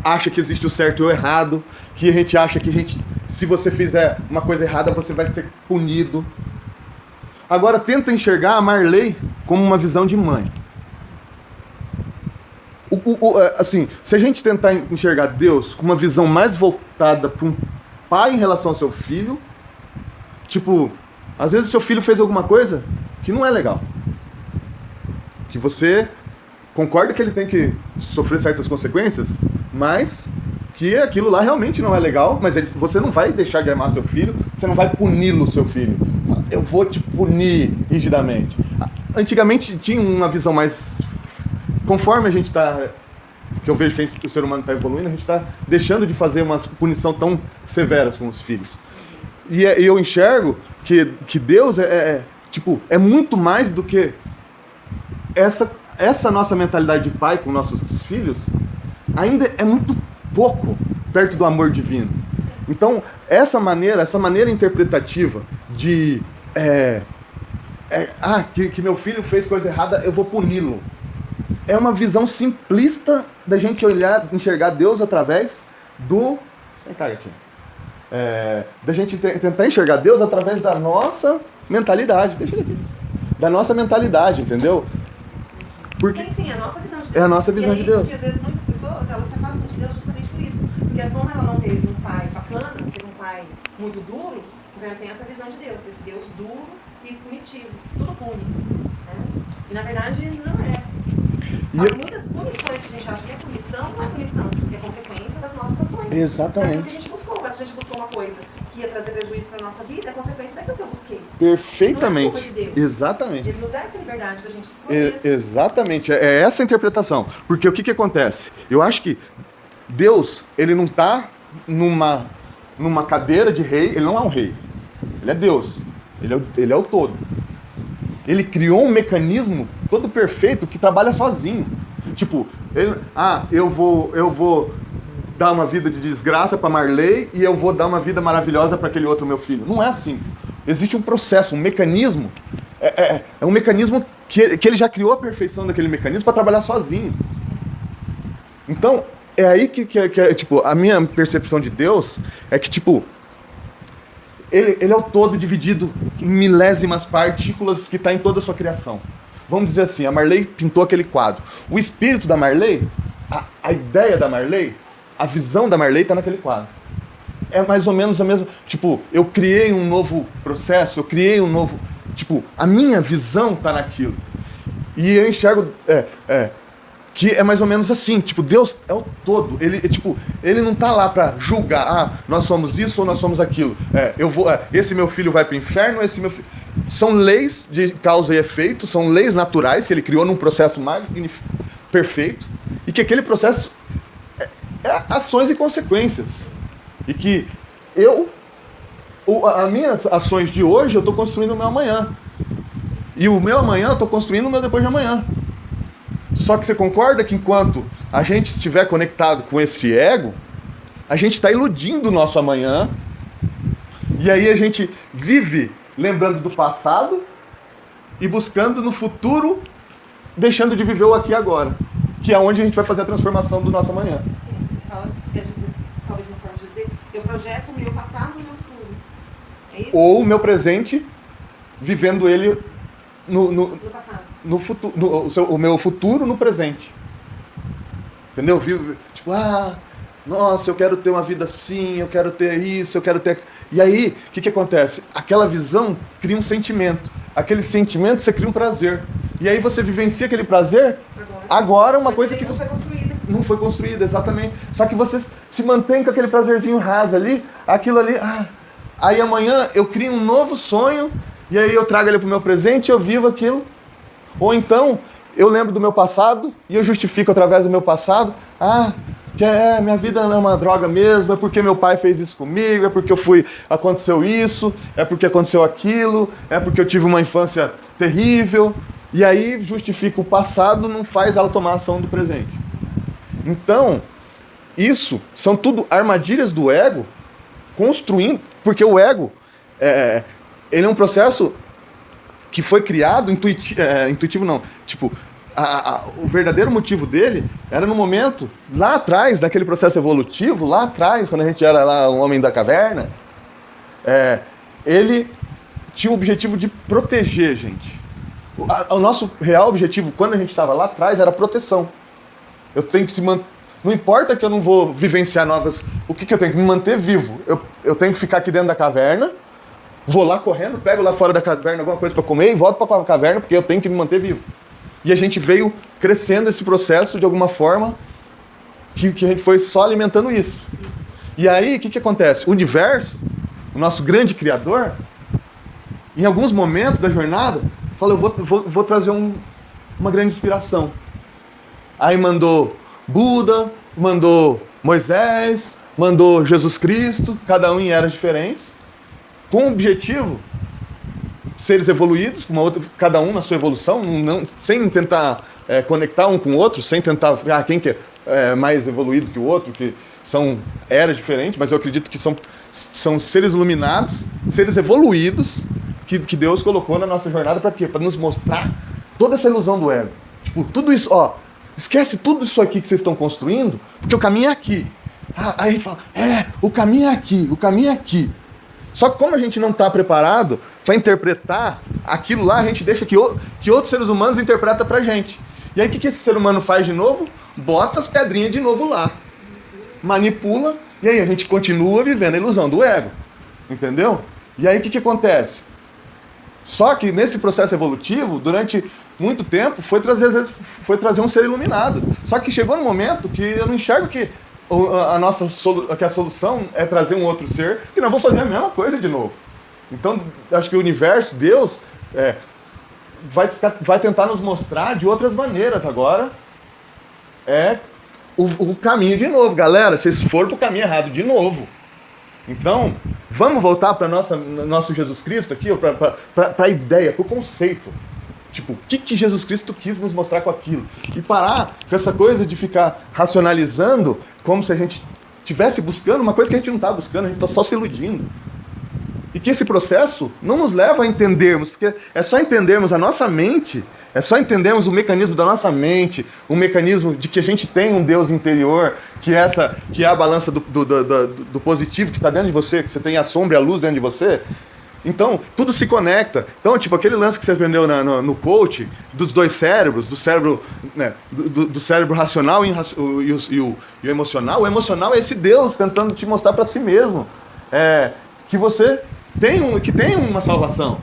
acha que existe o certo e o errado, que a gente acha que se você fizer uma coisa errada, você vai ser punido. Agora tenta enxergar a Marley como uma visão de mãe. Assim, se a gente tentar enxergar Deus com uma visão mais voltada para um pai em relação ao seu filho, tipo, às vezes seu filho fez alguma coisa que não é legal, que você concorda que ele tem que sofrer certas consequências, mas que aquilo lá realmente não é legal, mas você não vai deixar de amar seu filho, você não vai puni-lo, seu filho. Eu vou te punir rigidamente. Antigamente tinha uma visão mais... Conforme a gente está... que eu vejo que o ser humano está evoluindo, a gente está deixando de fazer uma punição tão severas com os filhos. E eu enxergo que Deus é muito mais do que essa nossa mentalidade de pai com nossos filhos, ainda é muito pouco perto do amor divino. Então, essa maneira interpretativa de que meu filho fez coisa errada, eu vou puni-lo. É uma visão simplista da gente enxergar Deus através do... Vem cá, gatinho. Da gente tentar enxergar Deus através da nossa mentalidade. Deixa ele aqui. Da nossa mentalidade, entendeu? Porque Sim, é a nossa visão de Deus. é a nossa visão de Deus. Porque às vezes muitas pessoas, elas se afastam de Deus justamente por isso. Porque como ela não teve um pai bacana, não teve um pai muito duro, então ela tem essa visão de Deus, desse Deus duro e punitivo. Tudo pune. Né? E na verdade não é. Muitas punições que a gente acha que é punição, não é punição, é consequência das nossas ações. Exatamente. É aquilo que a gente buscou. Mas se a gente buscou uma coisa que ia trazer prejuízo para a nossa vida, é consequência daquilo que eu busquei. Perfeitamente. Não é culpa de Deus. Exatamente. Ele nos dá essa liberdade da gente escolher. Exatamente. É essa a interpretação. Porque o que acontece? Eu acho que Deus, ele não está numa cadeira de rei, ele não é um rei. Ele é Deus. Ele é o todo. Ele criou um mecanismo todo perfeito que trabalha sozinho. Tipo, eu vou dar uma vida de desgraça para Marley e eu vou dar uma vida maravilhosa para aquele outro meu filho. Não é assim. Existe um processo, um mecanismo. É um mecanismo que ele já criou a perfeição daquele mecanismo para trabalhar sozinho. Então, é aí que tipo, a minha percepção de Deus é que, tipo, ele é o todo dividido em milésimas partículas que está em toda a sua criação. vamos dizer assim, a Marley pintou aquele quadro. O espírito da Marley, a ideia da Marley, a visão da Marley está naquele quadro. É mais ou menos a mesma... Tipo, eu criei um novo processo, eu criei um novo... Tipo, a minha visão está naquilo. E eu enxergo... que é mais ou menos assim, tipo, Deus é o todo, ele não tá lá para julgar, nós somos isso ou nós somos aquilo, esse meu filho vai para o inferno, esse meu filho... São leis de causa e efeito, são leis naturais que ele criou num processo magnífico, perfeito, e que aquele processo é ações e consequências, e que as minhas ações de hoje eu estou construindo o meu amanhã, e o meu amanhã eu estou construindo o meu depois de amanhã. Só que você concorda que enquanto a gente estiver conectado com esse ego, a gente está iludindo o nosso amanhã, e aí a gente vive lembrando do passado e buscando no futuro, deixando de viver o aqui e agora, que é onde a gente vai fazer a transformação do nosso amanhã. Sim, você quer dizer, talvez uma forma de dizer, eu projeto o meu passado e o meu futuro. É isso? Ou o meu presente, vivendo ele no passado. No futuro, o meu futuro no presente. Entendeu? Tipo, nossa, eu quero ter uma vida assim, eu quero ter isso, eu quero ter... E aí, o que acontece? Aquela visão cria um sentimento. Aquele sentimento, você cria um prazer. E aí você vivencia aquele prazer, agora uma coisa que... Não foi construída. Não foi construída, exatamente. Só que você se mantém com aquele prazerzinho raso ali, aquilo ali... Aí amanhã eu crio um novo sonho, e aí eu trago ele pro meu presente e eu vivo aquilo. Ou então, eu lembro do meu passado e eu justifico através do meu passado. Minha vida é uma droga mesmo, é porque meu pai fez isso comigo, é porque aconteceu isso, é porque aconteceu aquilo, é porque eu tive uma infância terrível. E aí justifica o passado, não faz ela tomar ação do presente. Então, isso são tudo armadilhas do ego construindo, porque o ego, ele é um processo que foi criado, intuitivo não, tipo, o verdadeiro motivo dele era no momento, lá atrás, daquele processo evolutivo, lá atrás, quando a gente era lá um homem da caverna, ele tinha o objetivo de proteger a gente. O nosso real objetivo, quando a gente estava lá atrás, era proteção. Eu tenho que se manter... Não importa que eu não vou vivenciar novas... O que eu tenho que me manter vivo? Eu tenho que ficar aqui dentro da caverna, vou lá correndo, pego lá fora da caverna alguma coisa para comer e volto para a caverna porque eu tenho que me manter vivo. E a gente veio crescendo esse processo de alguma forma que a gente foi só alimentando isso. E aí, o que acontece? O universo, o nosso grande criador, em alguns momentos da jornada, fala, eu vou trazer uma grande inspiração. Aí mandou Buda, mandou Moisés, mandou Jesus Cristo, cada um em eras diferentes, com o objetivo, seres evoluídos, cada um na sua evolução, sem tentar conectar um com o outro, sem tentar ver quem que é mais evoluído que o outro, que são eras diferentes, mas eu acredito que são seres iluminados, seres evoluídos, que Deus colocou na nossa jornada para quê? Para nos mostrar toda essa ilusão do ego. Tipo, tudo isso, esquece tudo isso aqui que vocês estão construindo, porque o caminho é aqui. Aí a gente fala, o caminho é aqui, o caminho é aqui. Só que como a gente não está preparado para interpretar aquilo lá, a gente deixa que outros seres humanos interpretam pra gente. E aí o que esse ser humano faz de novo? Bota as pedrinhas de novo lá. Manipula, e aí a gente continua vivendo a ilusão do ego. Entendeu? E aí o que acontece? Só que nesse processo evolutivo, durante muito tempo, foi trazer um ser iluminado. Só que chegou no momento que eu não enxergo que a solução é trazer um outro ser, que nós vamos fazer a mesma coisa de novo. Então, acho que o universo, Deus, vai tentar nos mostrar de outras maneiras agora o caminho de novo. Galera, vocês foram para o caminho errado de novo. Então, vamos voltar para nosso Jesus Cristo aqui, para a ideia, para o conceito. Tipo, o que Jesus Cristo quis nos mostrar com aquilo? E parar com essa coisa de ficar racionalizando como se a gente estivesse buscando uma coisa que a gente não está buscando, a gente está só se iludindo. E que esse processo não nos leva a entendermos, porque é só entendermos a nossa mente, é só entendermos o mecanismo da nossa mente, o mecanismo de que a gente tem um Deus interior, que é a balança do positivo que está dentro de você, que você tem a sombra e a luz dentro de você, Então, tudo se conecta. Então, tipo, aquele lance que você aprendeu no coach, dos dois cérebros, do cérebro, né, do cérebro racional e o emocional. O emocional é esse Deus tentando te mostrar para si mesmo que você tem uma salvação,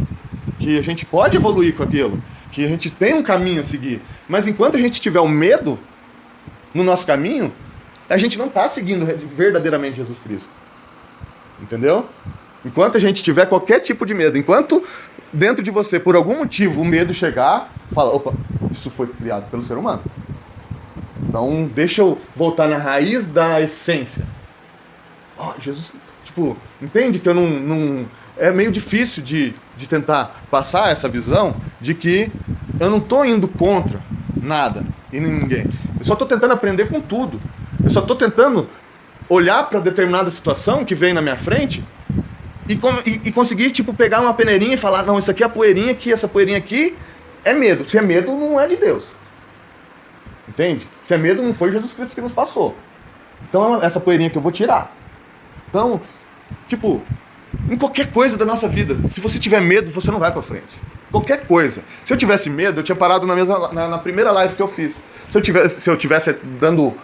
que a gente pode evoluir com aquilo, que a gente tem um caminho a seguir. Mas enquanto a gente tiver o medo no nosso caminho, a gente não está seguindo verdadeiramente Jesus Cristo. Entendeu? Enquanto a gente tiver qualquer tipo de medo, enquanto dentro de você, por algum motivo, o medo chegar, fala, opa, isso foi criado pelo ser humano. Então, deixa eu voltar na raiz da essência. Jesus, tipo, entende que eu não... É meio difícil de tentar passar essa visão de que eu não estou indo contra nada e ninguém. Eu só estou tentando aprender com tudo. Eu só estou tentando olhar para determinada situação que vem na minha frente e conseguir, tipo, pegar uma peneirinha e falar, não, isso aqui é a poeirinha aqui, essa poeirinha aqui é medo. Se é medo, não é de Deus. Entende? Se é medo, não foi Jesus Cristo que nos passou. Então, essa poeirinha que eu vou tirar. Então, tipo, em qualquer coisa da nossa vida, se você tiver medo, você não vai pra frente. Qualquer coisa. Se eu tivesse medo, eu tinha parado na primeira live que eu fiz. Se eu tivesse dando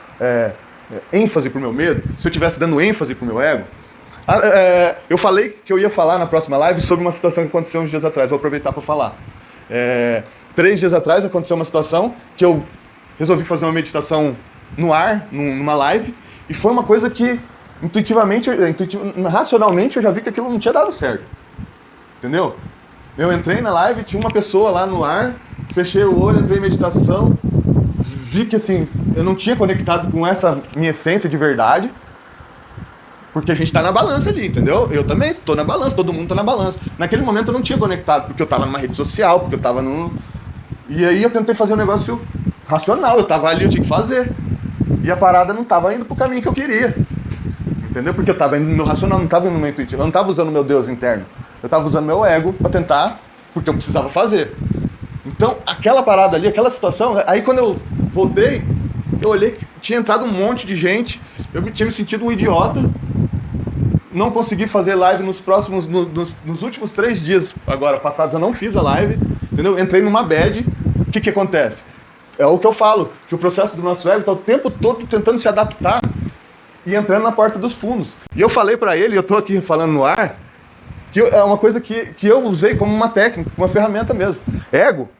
ênfase pro meu medo, se eu tivesse dando ênfase pro meu ego, eu falei que eu ia falar na próxima live sobre uma situação que aconteceu uns dias atrás. Vou aproveitar para falar. 3 dias atrás aconteceu uma situação que eu resolvi fazer uma meditação no ar, numa live, e foi uma coisa que racionalmente eu já vi que aquilo não tinha dado certo. Entendeu? Eu entrei na live, tinha uma pessoa lá no ar, fechei o olho, entrei em meditação, vi que assim, eu não tinha conectado com essa minha essência de verdade, porque a gente tá na balança ali, entendeu? Eu também tô na balança, todo mundo tá na balança. Naquele momento eu não tinha conectado, porque eu tava numa rede social, porque eu tava no... E aí eu tentei fazer um negócio racional, eu tava ali, eu tinha que fazer. E a parada não tava indo pro caminho que eu queria. Entendeu? Porque eu tava indo no meu racional, não tava indo no meu intuitivo. Eu não tava usando meu Deus interno. Eu tava usando meu ego pra tentar, porque eu precisava fazer. Então, aquela parada ali, aquela situação... Aí quando eu voltei, eu olhei que tinha entrado um monte de gente, eu tinha me sentido um idiota. Não consegui fazer live nos últimos 3 dias agora passados, eu não fiz a live, entendeu? Entrei numa bad. O que acontece? É o que eu falo, que o processo do nosso ego está o tempo todo tentando se adaptar e entrando na porta dos fundos. E eu falei para ele, eu tô aqui falando no ar, que é uma coisa que eu usei como uma técnica, uma ferramenta mesmo. Ego,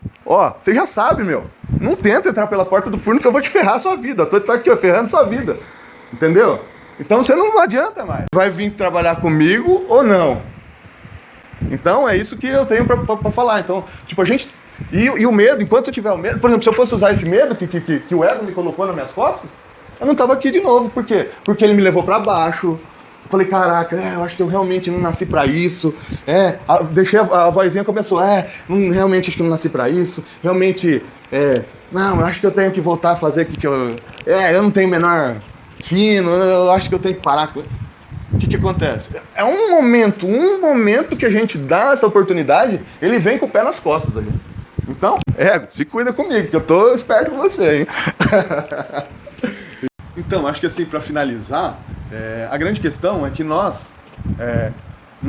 você já sabe, meu. Não tenta entrar pela porta do fundo que eu vou te ferrar a sua vida. Eu tô aqui, ferrando a sua vida. Entendeu? Então você não adianta mais. Vai vir trabalhar comigo ou não? Então é isso que eu tenho pra falar. Então, tipo, a gente... E o medo, enquanto eu tiver o medo... Por exemplo, se eu fosse usar esse medo que o ego me colocou nas minhas costas, eu não tava aqui de novo. Por quê? Porque ele me levou pra baixo. Eu falei, caraca, eu acho que eu realmente não nasci pra isso. Deixei a vozinha começou, realmente acho que eu não nasci pra isso. Realmente, não, eu acho que eu tenho que voltar a fazer o que eu... eu não tenho menor... fino, eu acho que eu tenho que parar com... O que acontece? É um momento que a gente dá essa oportunidade, ele vem com o pé nas costas ali. Então, se cuida comigo, que eu tô esperto com você, hein? Então, acho que assim, para finalizar, a grande questão é que nós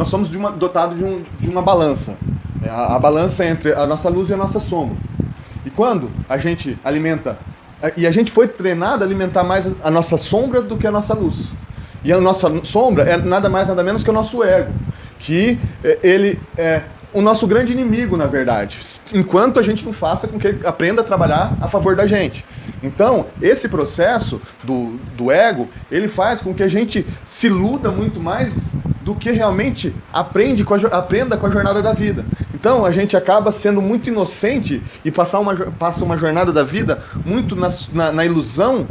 somos dotados de uma balança. A balança entre a nossa luz e a nossa sombra. E quando a gente alimenta... E a gente foi treinado a alimentar mais a nossa sombra do que a nossa luz. E a nossa sombra é nada mais, nada menos que o nosso ego. Que ele é o nosso grande inimigo, na verdade. Enquanto a gente não faça com que ele aprenda a trabalhar a favor da gente. Então, esse processo do ego, ele faz com que a gente se iluda muito mais do que realmente aprenda com a jornada da vida. Então, a gente acaba sendo muito inocente e passa uma jornada da vida muito na ilusão,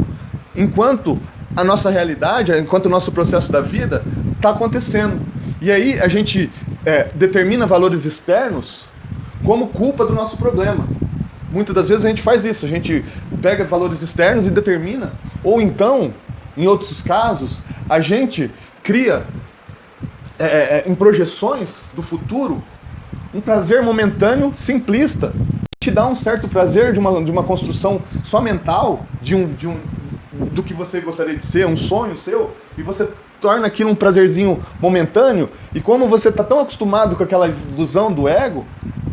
enquanto a nossa realidade, enquanto o nosso processo da vida está acontecendo. E aí a gente determina valores externos como culpa do nosso problema. Muitas das vezes a gente faz isso, a gente pega valores externos e determina, ou então, em outros casos, a gente cria em projeções do futuro um prazer momentâneo simplista. Te dá um certo prazer de uma construção só mental, do que você gostaria de ser, um sonho seu, e você torna aquilo um prazerzinho momentâneo, e como você está tão acostumado com aquela ilusão do ego,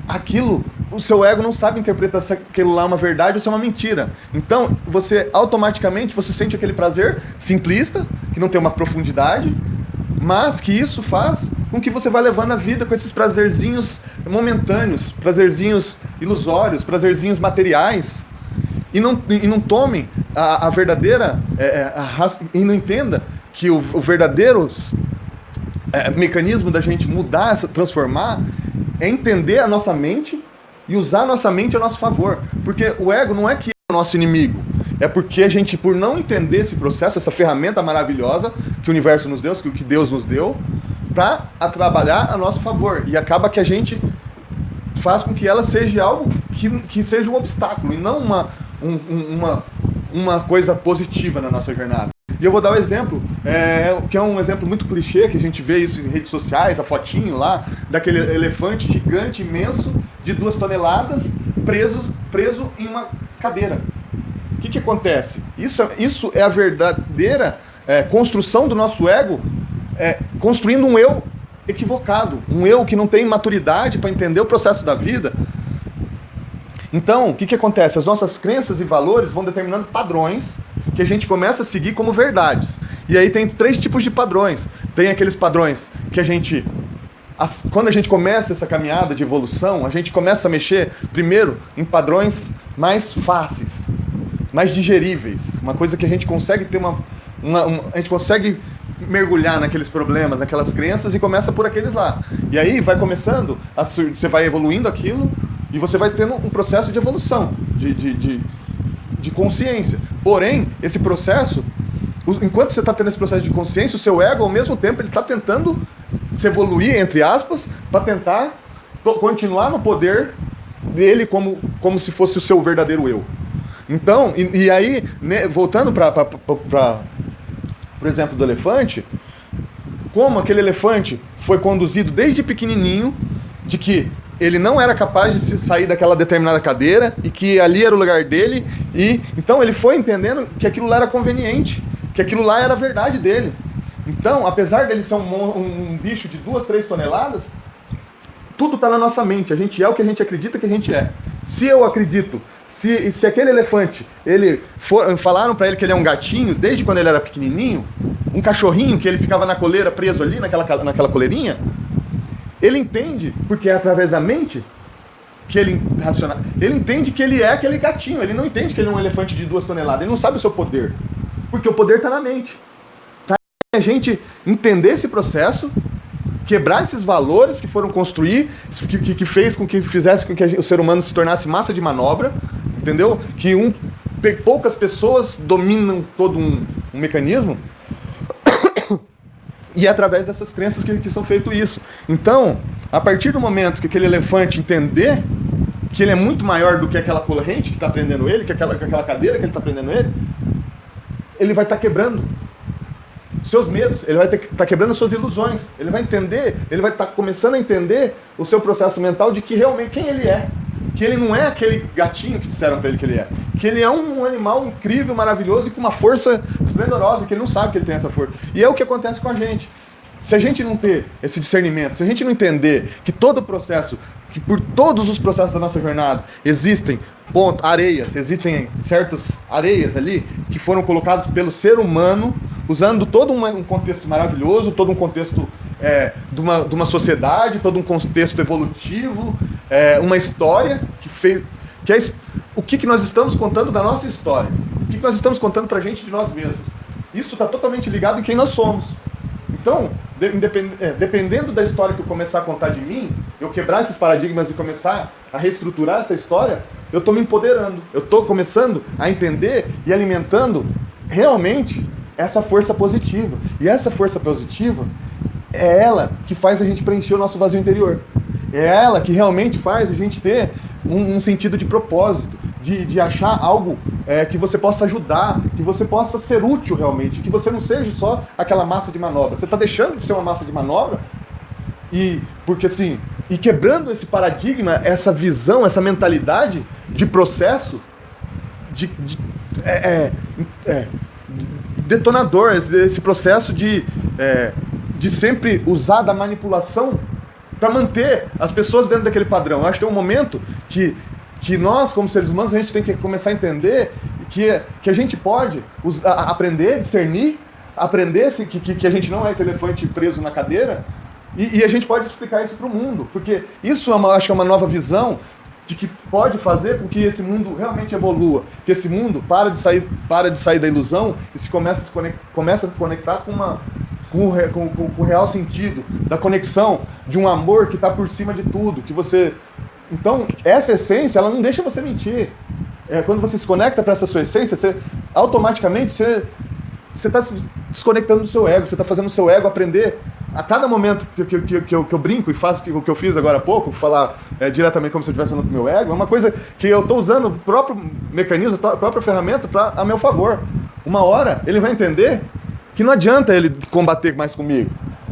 aquilo, o seu ego não sabe interpretar se aquilo lá é uma verdade ou se é uma mentira. Então, você automaticamente, você sente aquele prazer simplista, que não tem uma profundidade, mas que isso faz com que você vá levando a vida com esses prazerzinhos momentâneos, prazerzinhos ilusórios, prazerzinhos materiais, e não tome a verdadeira, e não entenda que o verdadeiro mecanismo da gente mudar, transformar, é entender a nossa mente e usar a nossa mente a nosso favor. Porque o ego não é que é o nosso inimigo, é porque a gente, por não entender esse processo, essa ferramenta maravilhosa que o universo nos deu, que Deus nos deu, para trabalhar a nosso favor. E acaba que a gente faz com que ela seja algo que seja um obstáculo e não uma coisa positiva na nossa jornada. E eu vou dar um exemplo, que é um exemplo muito clichê, que a gente vê isso em redes sociais, a fotinho lá, daquele elefante gigante, imenso, de 2 toneladas, preso em uma cadeira. O que acontece? Isso é a verdadeira construção do nosso ego, construindo um eu equivocado, um eu que não tem maturidade para entender o processo da vida. Então, o que acontece? As nossas crenças e valores vão determinando padrões que a gente começa a seguir como verdades. E aí tem 3 tipos de padrões. Tem aqueles padrões que a gente... Quando a gente começa essa caminhada de evolução, a gente começa a mexer, primeiro, em padrões mais fáceis, mais digeríveis. Uma coisa que a gente consegue ter a gente consegue mergulhar naqueles problemas, naquelas crenças, e começa por aqueles lá. E aí vai começando, você vai evoluindo aquilo, e você vai tendo um processo de evolução, de consciência. Porém, esse processo, enquanto você está tendo esse processo de consciência, o seu ego, ao mesmo tempo, ele está tentando se evoluir, entre aspas, para tentar continuar no poder dele como se fosse o seu verdadeiro eu. Então, e aí, né, voltando para o exemplo do elefante, como aquele elefante foi conduzido desde pequenininho, de que ele não era capaz de sair daquela determinada cadeira e que ali era o lugar dele, e então ele foi entendendo que aquilo lá era conveniente, que aquilo lá era a verdade dele. Então, apesar dele ser um bicho de 2, 3 toneladas, tudo está na nossa mente. A gente é o que a gente acredita que a gente é. Se eu acredito, se aquele elefante, falaram para ele que ele é um gatinho desde quando ele era pequenininho, um cachorrinho que ele ficava na coleira preso ali naquela coleirinha, ele entende, porque é através da mente que ele entende que ele é aquele gatinho. Ele não entende que ele é um elefante de 2 toneladas. Ele não sabe o seu poder, porque o poder está na mente. Tá? A gente entender esse processo, quebrar esses valores que foram construir, que fez com que fizesse com que o ser humano se tornasse massa de manobra, entendeu? Que poucas pessoas dominam todo um mecanismo. E é através dessas crenças que são feito isso. Então, a partir do momento que aquele elefante entender que ele é muito maior do que aquela corrente que está prendendo ele, que aquela cadeira que ele está prendendo ele vai estar quebrando seus medos, ele vai estar quebrando suas ilusões. Ele vai entender, ele vai estar começando a entender o seu processo mental de que realmente quem ele é. Que ele não é aquele gatinho que disseram para ele que ele é. Que ele é um animal incrível, maravilhoso e com uma força esplendorosa, que ele não sabe que ele tem essa força. E é o que acontece com a gente. Se a gente não ter esse discernimento, se a gente não entender que todo o processo, que por todos os processos da nossa jornada existem areias, existem certas areias ali que foram colocadas pelo ser humano, usando todo um contexto maravilhoso, todo um contexto de uma sociedade, todo um contexto evolutivo, uma história o que nós estamos contando da nossa história, o que nós estamos contando pra gente de nós mesmos. Isso está totalmente ligado em quem nós somos. Então, dependendo da história que eu começar a contar de mim, eu quebrar esses paradigmas e começar a reestruturar essa história, eu estou me empoderando, eu estou começando a entender e alimentando realmente essa força positiva. E essa força positiva é ela que faz a gente preencher o nosso vazio interior. É ela que realmente faz a gente ter um sentido de propósito, de achar algo que você possa ajudar, que você possa ser útil realmente, que você não seja só aquela massa de manobra. Você está deixando de ser uma massa de manobra e quebrando esse paradigma, essa visão, essa mentalidade de processo, detonador, esse processo de sempre usar da manipulação para manter as pessoas dentro daquele padrão. Eu acho que é um momento que nós, como seres humanos, a gente tem que começar a entender que a gente pode aprender, discernir, aprender que a gente não é esse elefante preso na cadeira, e a gente pode explicar isso para o mundo, porque isso acho que é uma nova visão de que pode fazer com que esse mundo realmente evolua, que esse mundo para de sair da ilusão e começa a se conectar com o real sentido da conexão, de um amor que está por cima de tudo, que você... Então, essa essência, ela não deixa você mentir. Quando você se conecta para essa sua essência, automaticamente você está se desconectando do seu ego, você está fazendo o seu ego aprender. A cada momento que eu brinco e faço o que eu fiz agora há pouco, falar diretamente como se eu estivesse falando com o meu ego, é uma coisa que eu estou usando o próprio mecanismo, a própria ferramenta a meu favor. Uma hora ele vai entender que não adianta ele combater mais comigo.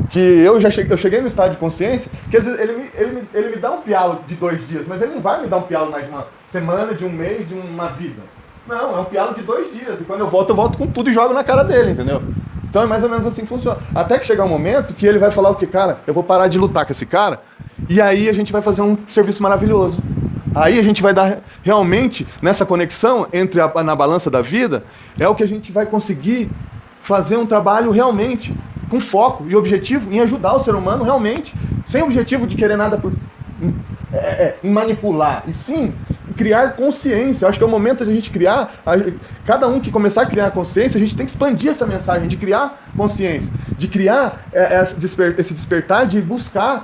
Que eu cheguei no estado de consciência, que às vezes ele me dá um pialo de 2 dias, mas ele não vai me dar um pialo mais de uma semana, de um mês, de uma vida. Não, é um pialo de 2 dias. E quando eu volto com tudo e jogo na cara dele, entendeu? Então é mais ou menos assim que funciona. Até que chegar um momento que ele vai falar o quê? Cara, eu vou parar de lutar com esse cara, e aí a gente vai fazer um serviço maravilhoso. Aí a gente vai dar realmente, nessa conexão na balança da vida, é o que a gente vai conseguir fazer um trabalho realmente com foco e objetivo em ajudar o ser humano realmente, sem objetivo de querer nada em manipular, e sim criar consciência. Eu acho que é o momento de a gente criar, cada um que começar a criar consciência, a gente tem que expandir essa mensagem de criar consciência, de criar esse despertar, de buscar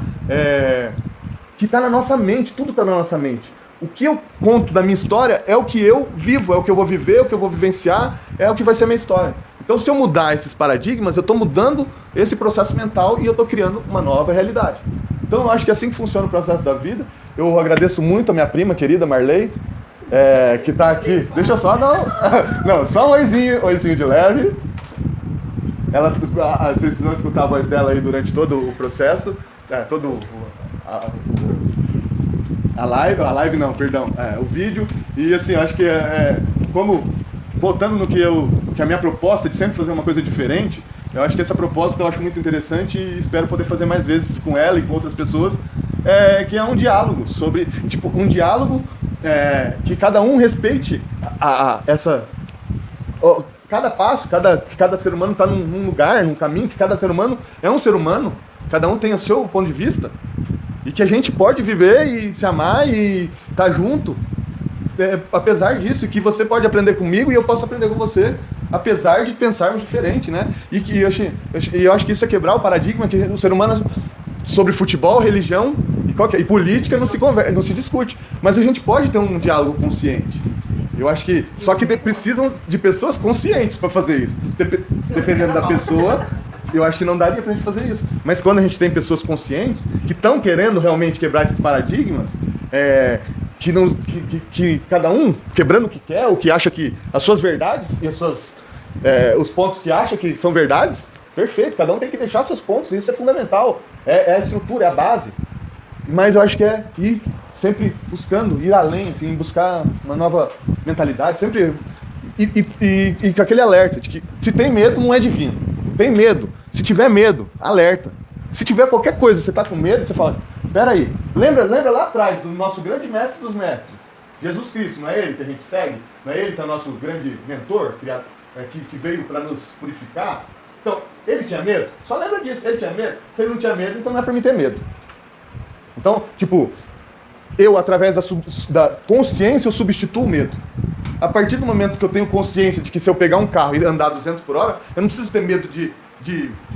que está na nossa mente, tudo está na nossa mente. O que eu conto da minha história é o que eu vivo, é o que eu vou viver, é o que eu vou vivenciar, é o que vai ser a minha história. Então, se eu mudar esses paradigmas, eu estou mudando esse processo mental e eu estou criando uma nova realidade. Então, eu acho que é assim que funciona o processo da vida. Eu agradeço muito a minha prima querida, Marley, que está aqui. Deixa eu só dar não, só um oizinho de leve. Vocês vão escutar a voz dela aí durante todo o processo, o vídeo. E assim, eu acho que voltando no que a minha proposta de sempre fazer uma coisa diferente, eu acho que essa proposta eu acho muito interessante e espero poder fazer mais vezes com ela e com outras pessoas, que é um diálogo que cada um respeite cada passo, cada ser humano está num lugar, num caminho, que cada ser humano é um ser humano, cada um tem o seu ponto de vista, e que a gente pode viver e se amar e estar junto, apesar disso, que você pode aprender comigo e eu posso aprender com você, apesar de pensarmos diferente, né? E que eu acho que isso é quebrar o paradigma que o ser humano sobre futebol, religião e política não se discute, mas a gente pode ter um diálogo consciente. Eu acho que só que precisam de pessoas conscientes para fazer isso. Dependendo da pessoa, eu acho que não daria pra gente fazer isso. Mas quando a gente tem pessoas conscientes que estão querendo realmente quebrar esses paradigmas, que cada um quebrando o que quer, o que acha que as suas verdades e os pontos que acha que são verdades, perfeito, cada um tem que deixar seus pontos, isso é fundamental, é a estrutura, é a base. Mas eu acho que é ir sempre buscando, ir além, assim, buscar uma nova mentalidade, sempre e com aquele alerta de que se tem medo, não é divino. Tem medo. Se tiver medo, alerta. Se tiver qualquer coisa, você está com medo, você fala, peraí, lembra lá atrás do nosso grande mestre dos mestres, Jesus Cristo, não é ele que a gente segue? Não é ele que é o nosso grande mentor, que veio para nos purificar? Então, ele tinha medo? Só lembra disso, ele tinha medo? Se ele não tinha medo, então não é para mim ter medo. Então, eu, através da consciência, eu substituo o medo. A partir do momento que eu tenho consciência de que se eu pegar um carro e andar 200 por hora, eu não preciso ter medo de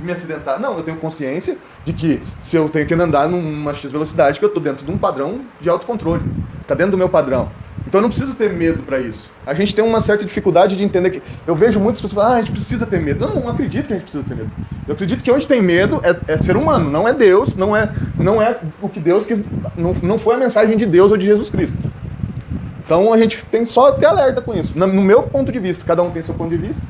me acidentar. Não, eu tenho consciência de que se eu tenho que andar numa X velocidade, que eu estou dentro de um padrão de autocontrole. Está dentro do meu padrão. Então eu não preciso ter medo para isso. A gente tem uma certa dificuldade de entender que... Eu vejo muitas pessoas falando, a gente precisa ter medo. Eu não acredito que a gente precisa ter medo. Eu acredito que onde tem medo é ser humano, não é Deus, não é o que Deus quis... Não foi a mensagem de Deus ou de Jesus Cristo. Então a gente tem só ter alerta com isso. No meu ponto de vista, cada um tem seu ponto de vista.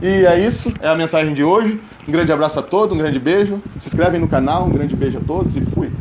E é isso, é a mensagem de hoje. Um grande abraço a todos, um grande beijo. Se inscrevem no canal, um grande beijo a todos e fui.